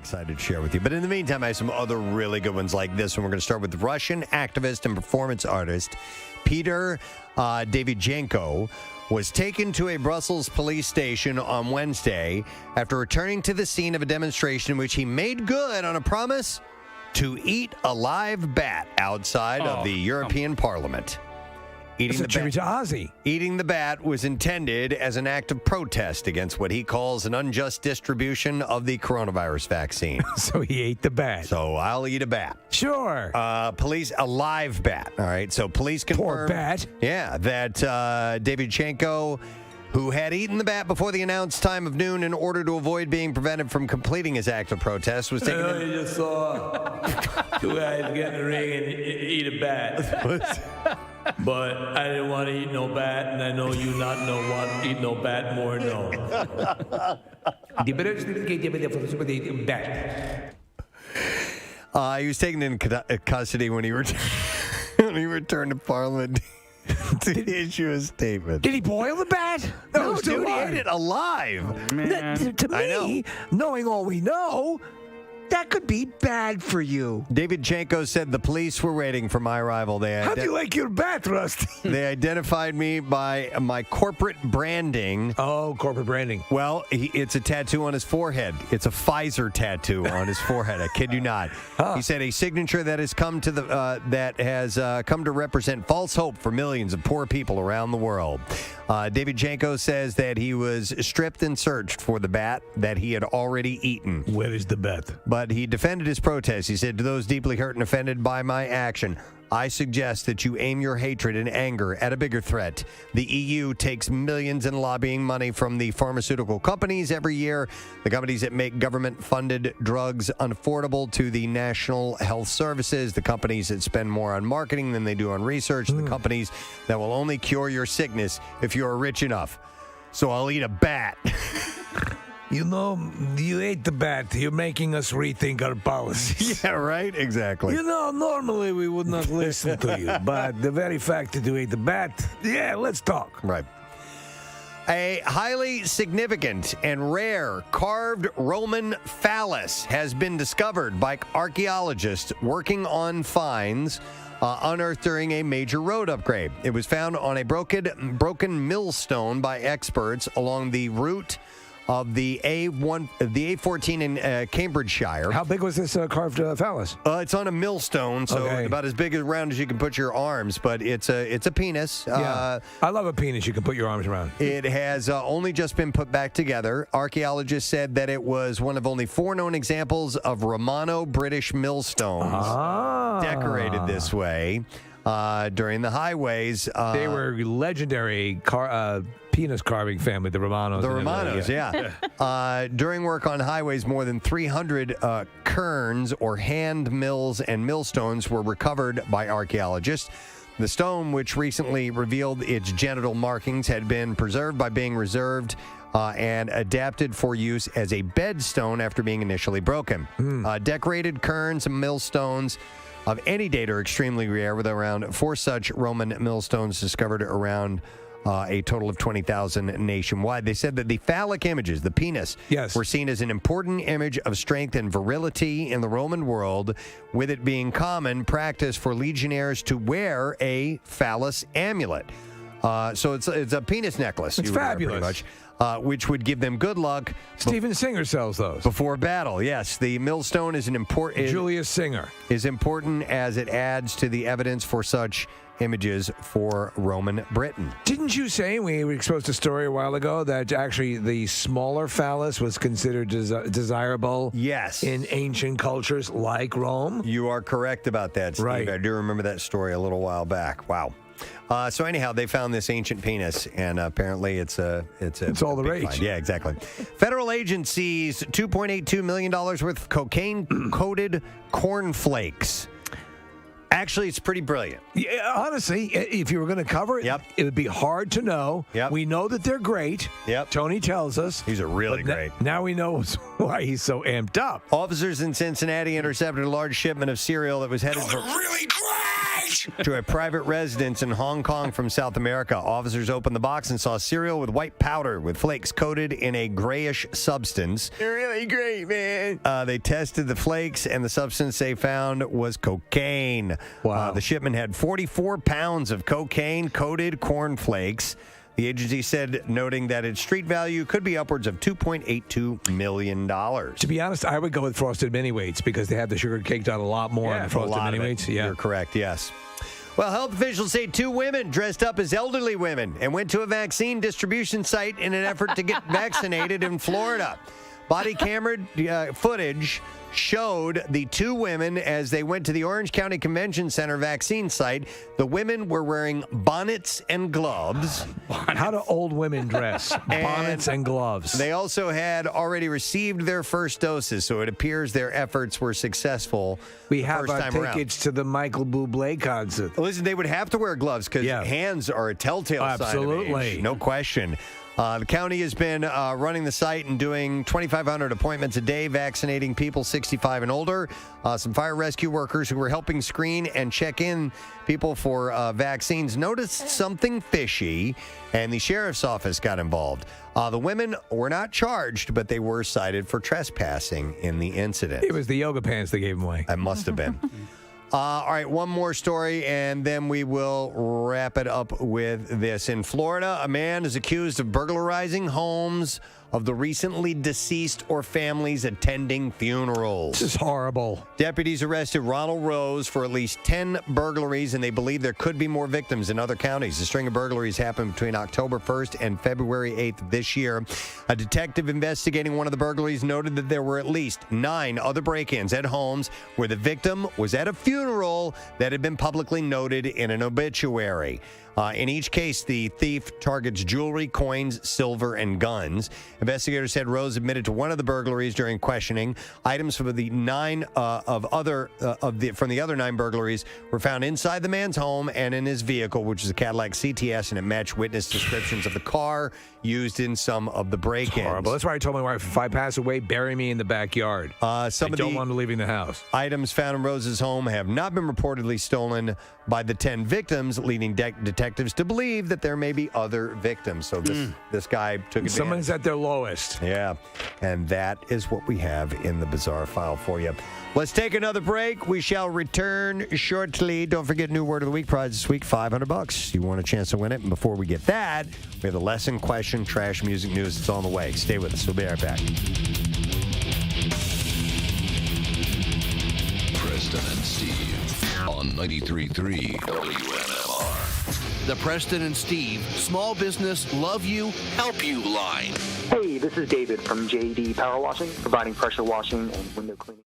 excited to share with you. But in the meantime, I have some other really good ones like this one. We're going to start with Russian activist and performance artist Peter Davidchenko was taken to a Brussels police station on Wednesday after returning to the scene of a demonstration in which he made good on a promise to eat a live bat outside of the European Parliament. Eating the bat was intended as an act of protest against what he calls an unjust distribution of the coronavirus vaccine. So he ate the bat. So I'll eat a bat. Sure. Police, a live bat. All right. So police confirmed. Poor bat. Yeah, that Davidchenko, who had eaten the bat before the announced time of noon in order to avoid being prevented from completing his act of protest, was taken. You just saw two guys get in the ring and eat a bat. But I didn't want to eat no bat, and I know you not know want eat no bat more no. He was taken into custody when he returned to Parliament to issue a statement. Did he boil the bat? No, dude, he ate it alive. Man. To me, knowing all we know, that could be bad for you. Davidchenko said the police were waiting for my arrival. How do you like your bat, Rusty? They identified me by my corporate branding. Oh, corporate branding. Well, it's a tattoo on his forehead. It's a Pfizer tattoo on his forehead. I kid you not. Huh. He said a signature that has come to come to represent false hope for millions of poor people around the world. Davidchenko says that he was stripped and searched for the bat that he had already eaten. Where is the bat? But he defended his protest. He said, to those deeply hurt and offended by my action, I suggest that you aim your hatred and anger at a bigger threat. The EU takes millions in lobbying money from the pharmaceutical companies every year, the companies that make government-funded drugs unaffordable to the national health services, the companies that spend more on marketing than they do on research, the companies that will only cure your sickness if you're rich enough. So I'll eat a bat. You know, you ate the bat. You're making us rethink our policies. Yeah, right? Exactly. You know, normally we would not listen to you, but the very fact that you ate the bat, yeah, let's talk. Right. A highly significant and rare carved Roman phallus has been discovered by archaeologists working on finds unearthed during a major road upgrade. It was found on a broken millstone by experts along the route of the A14 in Cambridgeshire. How big was this carved phallus? It's on a millstone, so about as big around as you can put your arms, but it's a penis. Yeah. I love a penis you can put your arms around. It has only just been put back together. Archaeologists said that it was one of only 4 known examples of Romano-British millstones decorated this way during the highways. They were legendary penis carving family, the Romanos. The Romanos, yeah. During work on highways, more than 300 cairns or hand mills and millstones were recovered by archaeologists. The stone, which recently revealed its genital markings, had been preserved by being reserved and adapted for use as a bedstone after being initially broken. Decorated cairns and millstones of any date are extremely rare, with around 4 such Roman millstones discovered around a total of 20,000 nationwide. They said that the phallic images, the penis, were seen as an important image of strength and virility in the Roman world, with it being common practice for legionnaires to wear a phallus amulet. So it's a penis necklace. It's fabulous. Pretty much, which would give them good luck. Steven Singer sells those. Before battle, yes. The millstone is an important... Julius Singer. Is important as it adds to the evidence for such images for Roman Britain. Didn't you say, we exposed a story a while ago, that actually the smaller phallus was considered desirable in ancient cultures like Rome? You are correct about that, Steve. Right. I do remember that story a little while back. Wow. So anyhow, they found this ancient penis, and apparently it's all the rage. Find. Yeah, exactly. Federal agencies $2.82 million worth of cocaine-coated cornflakes. Actually, it's pretty brilliant. Yeah, honestly, if you were going to cover it, it would be hard to know. We know that they're great. Tony tells us. These are really great. Now we know why he's so amped up. Officers in Cincinnati intercepted a large shipment of cereal that was headed for... really great! to a private residence in Hong Kong from South America. Officers opened the box and saw cereal with white powder with flakes coated in a grayish substance. They're really great, man. They tested the flakes, and the substance they found was cocaine. Wow. The shipment had 44 pounds of cocaine-coated cornflakes. The agency said, noting that its street value could be upwards of $2.82 million. To be honest, I would go with frosted mini wheats because they have the sugar caked on a lot more on the frosted mini wheats. Yeah, you're correct. Yes. Well, health officials say 2 women dressed up as elderly women and went to a vaccine distribution site in an effort to get vaccinated in Florida. Body camera footage showed the 2 women as they went to the Orange County Convention Center vaccine site. The women were wearing bonnets and gloves. How do old women dress? Bonnets and gloves. They also had already received their first doses, so it appears their efforts were successful. We have our tickets to the Michael Bublé concert. Listen, they would have to wear gloves because hands are a telltale sign of age. Absolutely. No question. The county has been running the site and doing 2,500 appointments a day, vaccinating people 65 and older. Some fire rescue workers who were helping screen and check in people for vaccines noticed something fishy, and the sheriff's office got involved. The women were not charged, but they were cited for trespassing in the incident. It was the yoga pants that gave them away. It must have been. All right, one more story, and then we will wrap it up with this. In Florida, a man is accused of burglarizing homes of the recently deceased or families attending funerals. This is horrible. Deputies arrested Ronald Rose for at least 10 burglaries, and they believe there could be more victims in other counties. A string of burglaries happened between October 1st and February 8th this year. A detective investigating one of the burglaries noted that there were at least 9 other break-ins at homes where the victim was at a funeral that had been publicly noted in an obituary. In each case, the thief targets jewelry, coins, silver, and guns. Investigators said Rose admitted to one of the burglaries during questioning. Items from the from the other 9 burglaries were found inside the man's home and in his vehicle, which is a Cadillac CTS, and it matched witness descriptions of the car used in some of the break-ins. Horrible. That's why I told my wife, if I pass away, bury me in the backyard. I don't want to leaving the house. Items found in Rose's home have not been reportedly stolen by the 10 victims, leading detectives to believe that there may be other victims. So this guy took advantage. Someone's at their lowest. Yeah, and that is what we have in the bizarre file for you. Let's take another break. We shall return shortly. Don't forget, new word of the week prize this week, $500. You want a chance to win it. And before we get that, we have the lesson, question, trash music news. It's on the way. Stay with us. We'll be right back. Preston and Steve on 93.3 WMMR. The Preston and Steve Small Business Love You, Help You line. Hey, this is David from JD Power Washing, providing pressure washing and window cleaning.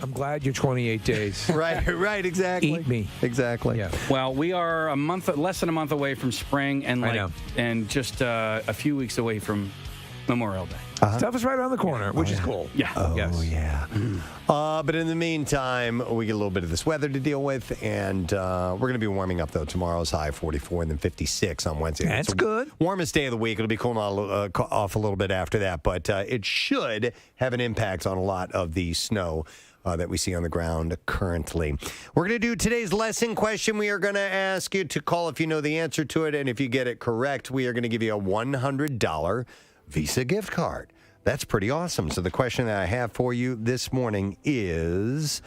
I'm glad you're 28 days. Right, exactly. Eat me. Exactly. Yeah. Well, we are less than a month away from spring, and just a few weeks away from Memorial Day. Stuff is right around the corner, which is cool. Yeah. Oh, yeah. But in the meantime, we get a little bit of this weather to deal with, and we're going to be warming up, though. Tomorrow's high 44 and then 56 on Wednesday. That's good. Warmest day of the week. It'll be cooling off a little bit after that, but it should have an impact on a lot of the snow that we see on the ground currently. We're going to do today's lesson question. We are going to ask you to call if you know the answer to it, and if you get it correct, we are going to give you a $100 Visa gift card. That's pretty awesome. So the question that I have for you this morning is,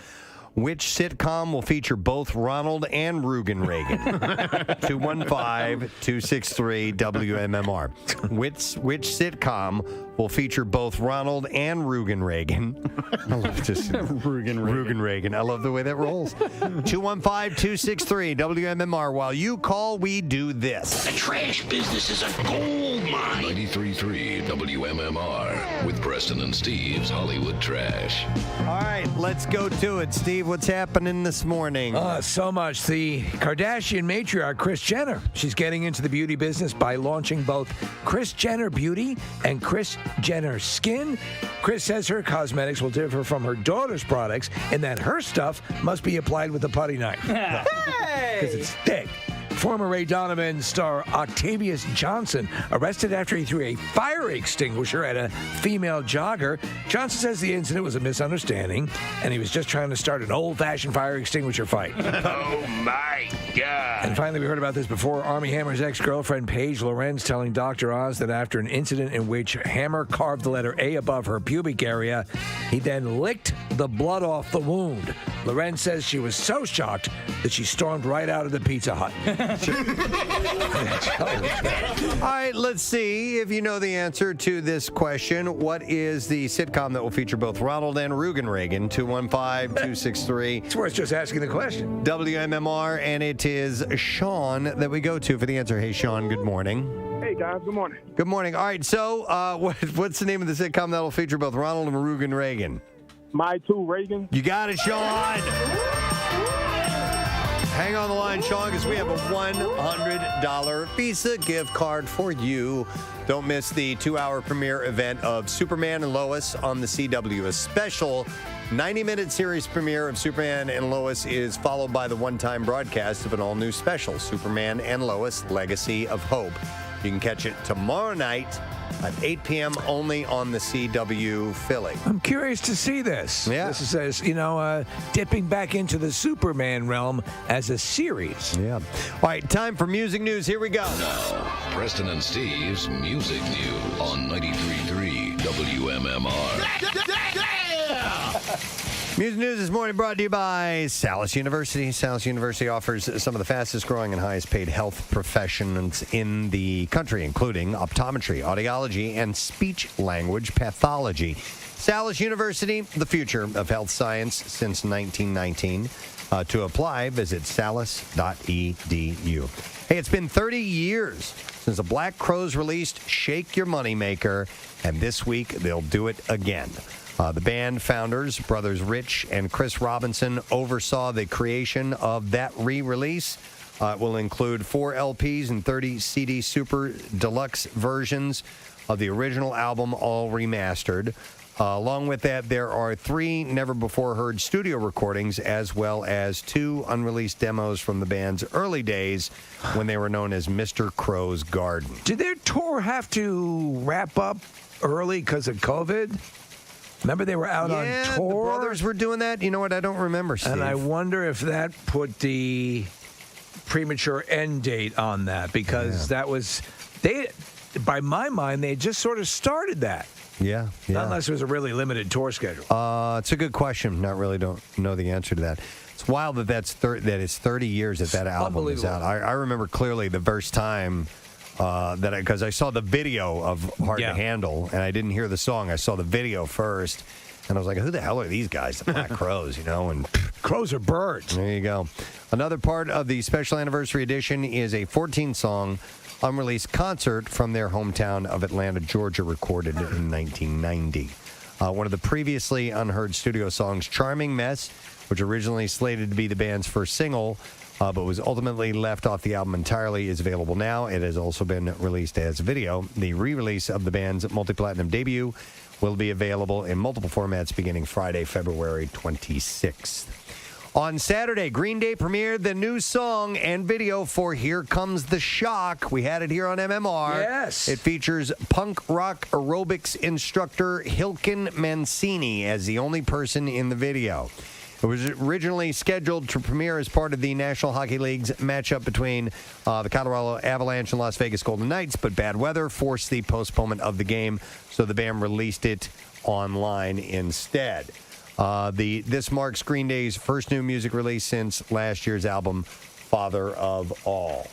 which sitcom will feature both Ronald and Rugen Reagan? 215-263-WMMR. Which sitcom will feature both Ronald and Rugen Reagan? I love this. Rugen Reagan. I love the way that rolls. 215-263-WMMR. While you call, we do this. The trash business is a gold mine. 93.3 WMMR with Preston and Steve's Hollywood Trash. All right, let's go to it. Steve, what's happening this morning? So much. The Kardashian matriarch, Kris Jenner. She's getting into the beauty business by launching both Kris Jenner Beauty and Kris Jenner Skin. Kris says her cosmetics will differ from her daughter's products and that her stuff must be applied with a putty knife. Because it's thick. Former Ray Donovan star Octavius Johnson arrested after he threw a fire extinguisher at a female jogger. Johnson says the incident was a misunderstanding, and he was just trying to start an old-fashioned fire extinguisher fight. Oh, my God. And finally, we heard about this before. Armie Hammer's ex-girlfriend, Paige Lorenz, telling Dr. Oz that after an incident in which Hammer carved the letter A above her pubic area, he then licked the blood off the wound. Lorenz says she was so shocked that she stormed right out of the Pizza Hut. All right, let's see if you know the answer to this question. What is the sitcom that will feature both Ronald and Rugen Reagan? 215-263. It's worth just asking the question. WMMR, and it is Sean that we go to for the answer. Hey, Sean, good morning. Hey, guys, good morning. Good morning. All right, so what's the name of the sitcom that will feature both Ronald and Rugen Reagan? My Two Reagan. You got it, Sean. Hang on the line, Sean, because we have a $100 Visa gift card for you. Don't miss the 2-hour premiere event of Superman and Lois on the CW. A special 90-minute series premiere of Superman and Lois is followed by the one-time broadcast of an all-new special, Superman and Lois, Legacy of Hope. You can catch it tomorrow night at 8 p.m. only on the CW Philly. I'm curious to see this. Yeah. This is, dipping back into the Superman realm as a series. Yeah. All right, time for music news. Here we go. Now, Preston and Steve's Music News on 93.3 WMMR. Music news this morning brought to you by Salus University. Salus University offers some of the fastest growing and highest paid health professions in the country, including optometry, audiology, and speech language pathology. Salus University, the future of health science since 1919. To apply, visit salus.edu. Hey, it's been 30 years since the Black Crowes released Shake Your Moneymaker, and this week they'll do it again. The band founders, brothers Rich and Chris Robinson, oversaw the creation of that re-release. It will include 4 LPs and 30 CD super deluxe versions of the original album, all remastered. Along with that, there are 3 never-before-heard studio recordings, as well as 2 unreleased demos from the band's early days when they were known as Mr. Crow's Garden. Did their tour have to wrap up early because of COVID? Remember they were out on tour? The brothers were doing that? You know what? I don't remember, Steve. And I wonder if that put the premature end date on that, because that was, by my mind, they had just sort of started that. Yeah. Unless it was a really limited tour schedule. It's a good question. Don't know the answer to that. It's wild that it's 30 years that album is out. I remember clearly the first time because I saw the video of Hard to Handle, and I didn't hear the song. I saw the video first, and I was like, who the hell are these guys? The Black Crowes, and crows are birds. There you go. Another part of the special anniversary edition is a 14-song unreleased concert from their hometown of Atlanta, Georgia, recorded in 1990. one of the previously unheard studio songs, Charming Mess, which originally slated to be the band's first single, but was ultimately left off the album entirely, is available now. It has also been released as a video. The re-release of the band's multi-platinum debut will be available in multiple formats beginning Friday, February 26th. On Saturday, Green Day premiered the new song and video for Here Comes the Shock. We had it here on MMR. Yes. It features punk rock aerobics instructor Hilken Mancini as the only person in the video. It was originally scheduled to premiere as part of the National Hockey League's matchup between the Colorado Avalanche and Las Vegas Golden Knights, but bad weather forced the postponement of the game, so the band released it online instead. This marks Green Day's first new music release since last year's album, Father of All.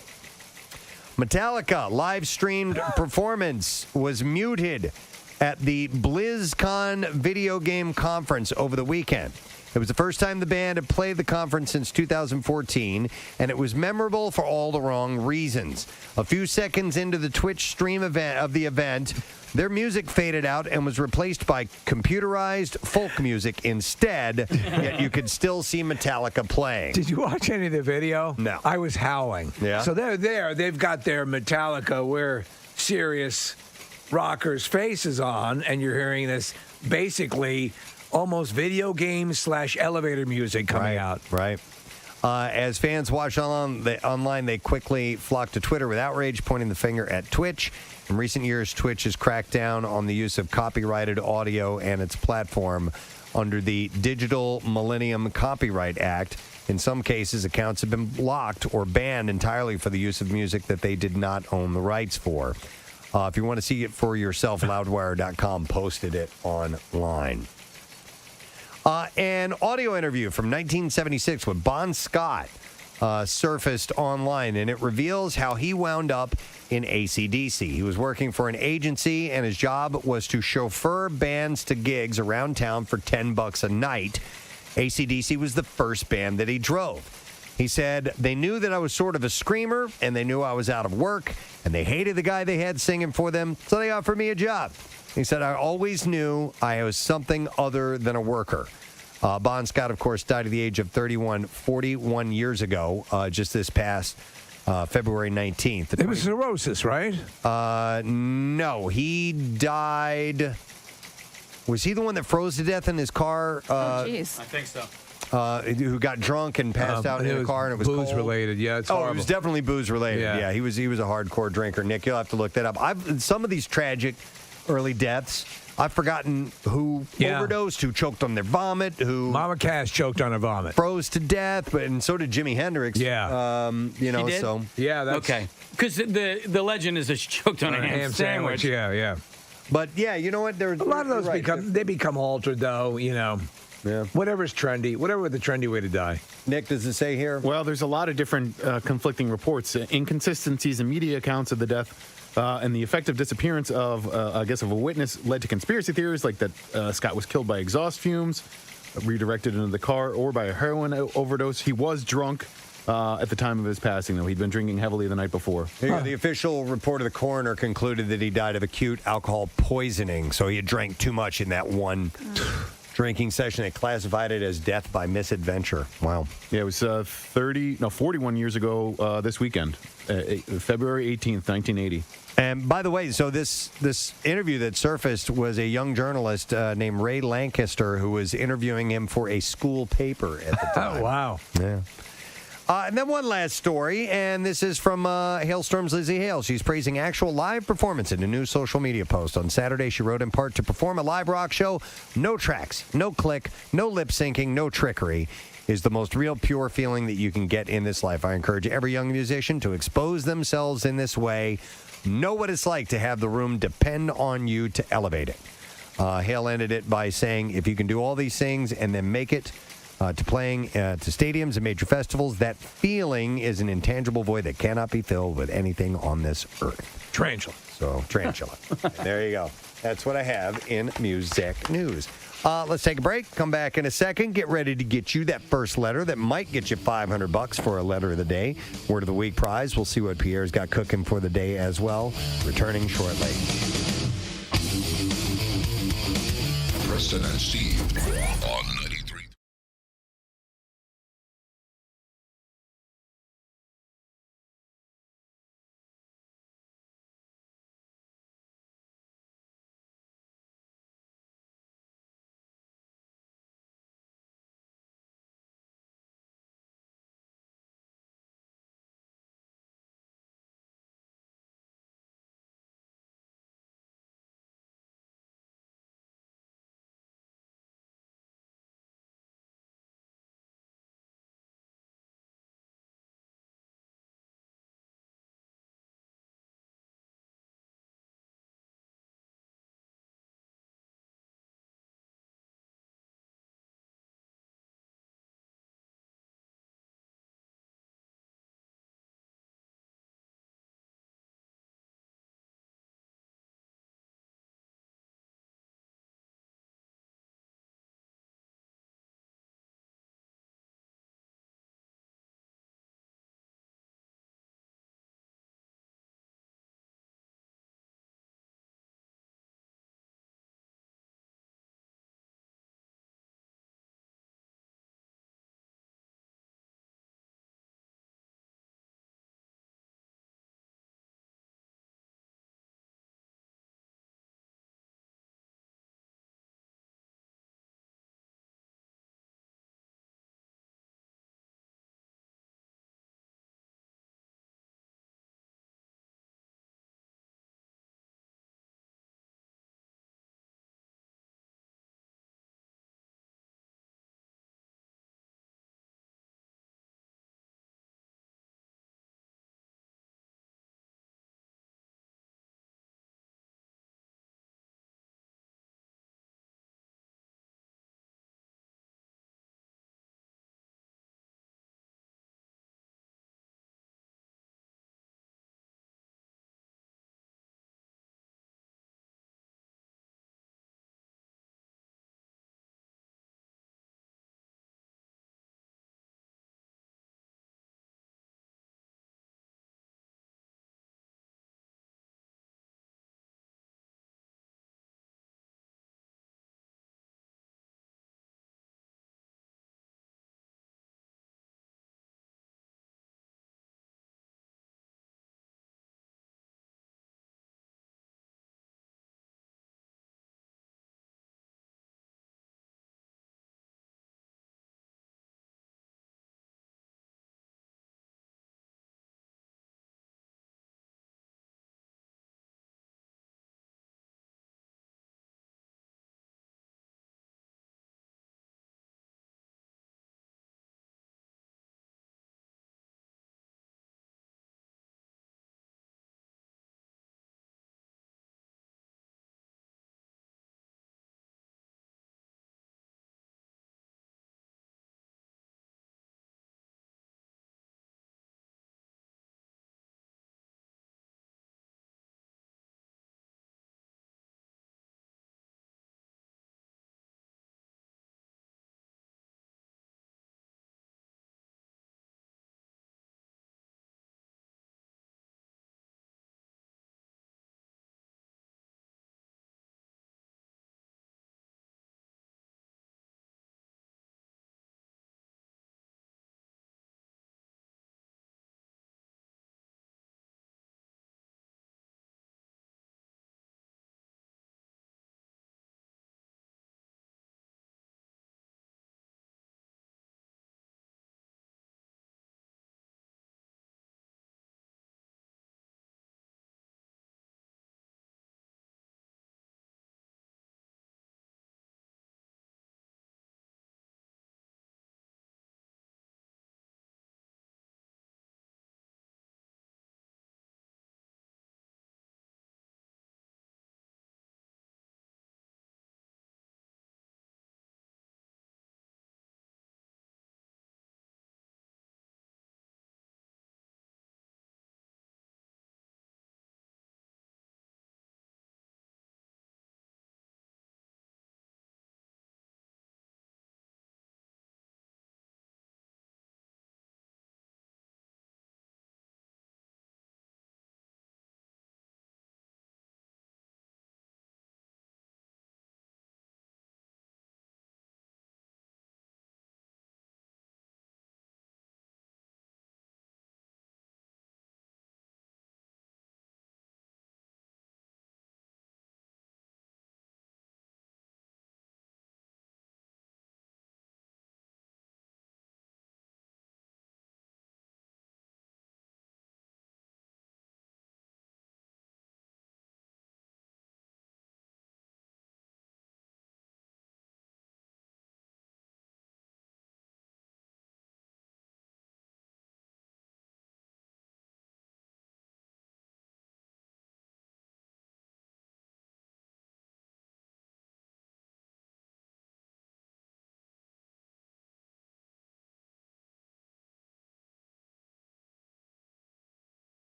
Metallica live-streamed performance was muted at the BlizzCon video game conference over the weekend. It was the first time the band had played the conference since 2014, and it was memorable for all the wrong reasons. A few seconds into the Twitch stream of the event, their music faded out and was replaced by computerized folk music instead, yet you could still see Metallica playing. Did you watch any of the video? No. I was howling. Yeah? So they're there. They've got their Metallica, we're serious rockers' faces on, and you're hearing this basically almost video game / elevator music coming out. Right. As fans watched online, they quickly flocked to Twitter with outrage, pointing the finger at Twitch. In recent years, Twitch has cracked down on the use of copyrighted audio and its platform under the Digital Millennium Copyright Act. In some cases, accounts have been blocked or banned entirely for the use of music that they did not own the rights for. If you want to see it for yourself, loudwire.com posted it online. An audio interview from 1976 with Bon Scott surfaced online, and it reveals how he wound up in AC/DC. He was working for an agency, and his job was to chauffeur bands to gigs around town for $10 a night. AC/DC was the first band that he drove. He said, they knew that I was sort of a screamer, and they knew I was out of work, and they hated the guy they had singing for them, so they offered me a job. He said, I always knew I was something other than a worker. Bon Scott, of course, died at the age of 31, 41 years ago, just this past February 19th. It was cirrhosis, right? No, he died. Was he the one that froze to death in his car? Jeez. I think so. Who got drunk and passed out in a car, and it was booze cold. related. Yeah, it's it horrible. was definitely booze related. Yeah, he was a hardcore drinker. Nick, you'll have to look that up. Some of these tragic early deaths, I've forgotten who overdosed, who choked on their vomit, who Mama Cass choked on her vomit, froze to death, and so did Jimi Hendrix. Yeah, you know, He did? so that's okay. Because the legend is that she choked on a ham sandwich. Yeah. But yeah, you know what? There's a lot of those become altered, though. You know. Yeah. Whatever's trendy, whatever the trendy way to die. Nick, does it say here? Well, there's a lot of different conflicting reports, inconsistencies in media accounts of the death. And the effective disappearance of a witness led to conspiracy theories like that Scott was killed by exhaust fumes, redirected into the car, or by a heroin overdose. He was drunk at the time of his passing, though. He'd been drinking heavily the night before. The official report of the coroner concluded that he died of acute alcohol poisoning, so he had drank too much in that one drinking session. They classified it as death by misadventure. Wow. Yeah, it was 41 years ago this weekend, February 18th, 1980. And by the way, so this interview that surfaced was a young journalist named Ray Lancaster who was interviewing him for a school paper at the time. Oh, wow. Yeah. And then one last story, and this is from Hailstorm's Lizzie Hale. She's praising actual live performance in a new social media post. On Saturday, she wrote in part, to perform a live rock show, no tracks, no click, no lip syncing, no trickery, is the most real, pure feeling that you can get in this life. I encourage every young musician to expose themselves in this way. Know what it's like to have the room depend on you to elevate it. Hale ended it by saying, if you can do all these things and then make it to playing to stadiums and major festivals, that feeling is an intangible void that cannot be filled with anything on this earth. Tarantula. So, tarantula. There you go. That's what I have in music news. Let's take a break. Come back in a second. Get ready to get you that first letter that might get you $500 for a letter of the day. Word of the week prize. We'll see what Pierre's got cooking for the day as well. Returning shortly. Preston and Steve on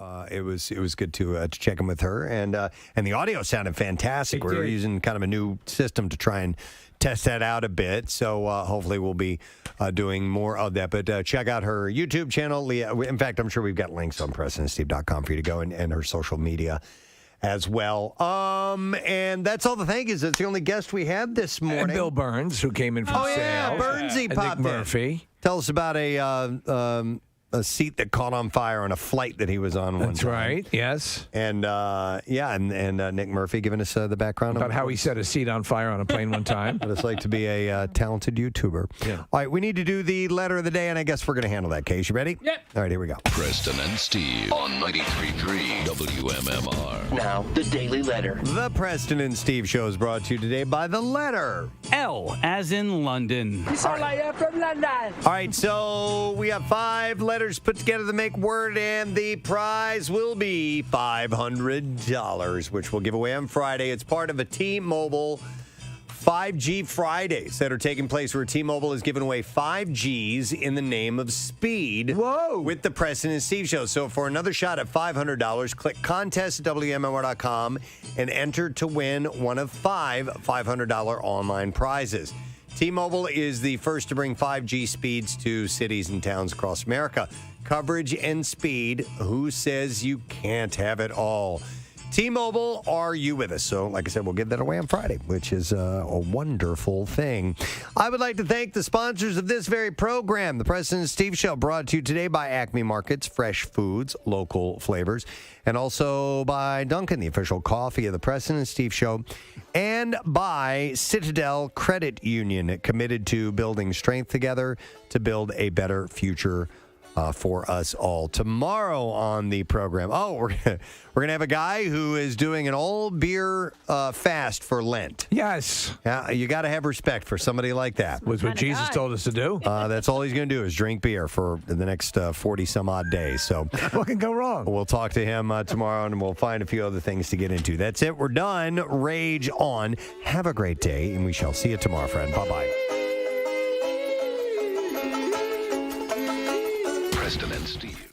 it was good to check in with her, and the audio sounded fantastic. We're using kind of a new system to try and test that out a bit. So hopefully we'll be doing more of that. But check out her YouTube channel, Leah. In fact, I'm sure we've got links on PrestonandSteve.com for you to go, and her social media as well. And that's all the thank yous. That's the only guest we had this morning. And Bill Burns, who came in from sales. Yeah, Burnsy popped Nick Murphy. in. Tell us about a seat that caught on fire on a flight that he was on one time. That's right, yes. And, and Nick Murphy giving us the background. About how he set a seat on fire on a plane one time. What it's like to be a talented YouTuber. Yeah. All right, we need to do the letter of the day, and I guess we're going to handle that, Case. You ready? Yep. All right, here we go. Preston and Steve on 93.3 WMMR. Now, the Daily Letter. The Preston and Steve Show is brought to you today by the letter L, as in London. You sound like you're from London. All right, so we have 5 letters put together to make word, and the prize will be $500, which we'll give away on Friday. It's part of a T-Mobile 5G Fridays that are taking place, where T-Mobile is giving away 5Gs in the name of speed. Whoa! With the Preston and Steve Show. So for another shot at $500, click contest at WMMR.com and enter to win one of 5 $500 online prizes. T-Mobile is the first to bring 5G speeds to cities and towns across America. Coverage and speed. Who says you can't have it all? T-Mobile, are you with us? So, like I said, we'll give that away on Friday, which is a wonderful thing. I would like to thank the sponsors of this very program, the Preston and Steve Show, brought to you today by Acme Markets, fresh foods, local flavors, and also by Dunkin', the official coffee of the Preston and Steve Show, and by Citadel Credit Union, committed to building strength together to build a better future for us all. Tomorrow on the program, we're gonna have a guy who is doing an all beer fast for Lent. Yes. Yeah, you got to have respect for somebody like that. Was what Jesus told us to do. That's all he's going to do is drink beer for the next 40 some odd days. So what can go wrong? We'll talk to him tomorrow, and we'll find a few other things to get into. That's it. We're done. Rage on. Have a great day, and we shall see you tomorrow, friend. Bye-bye. Preston and Steve.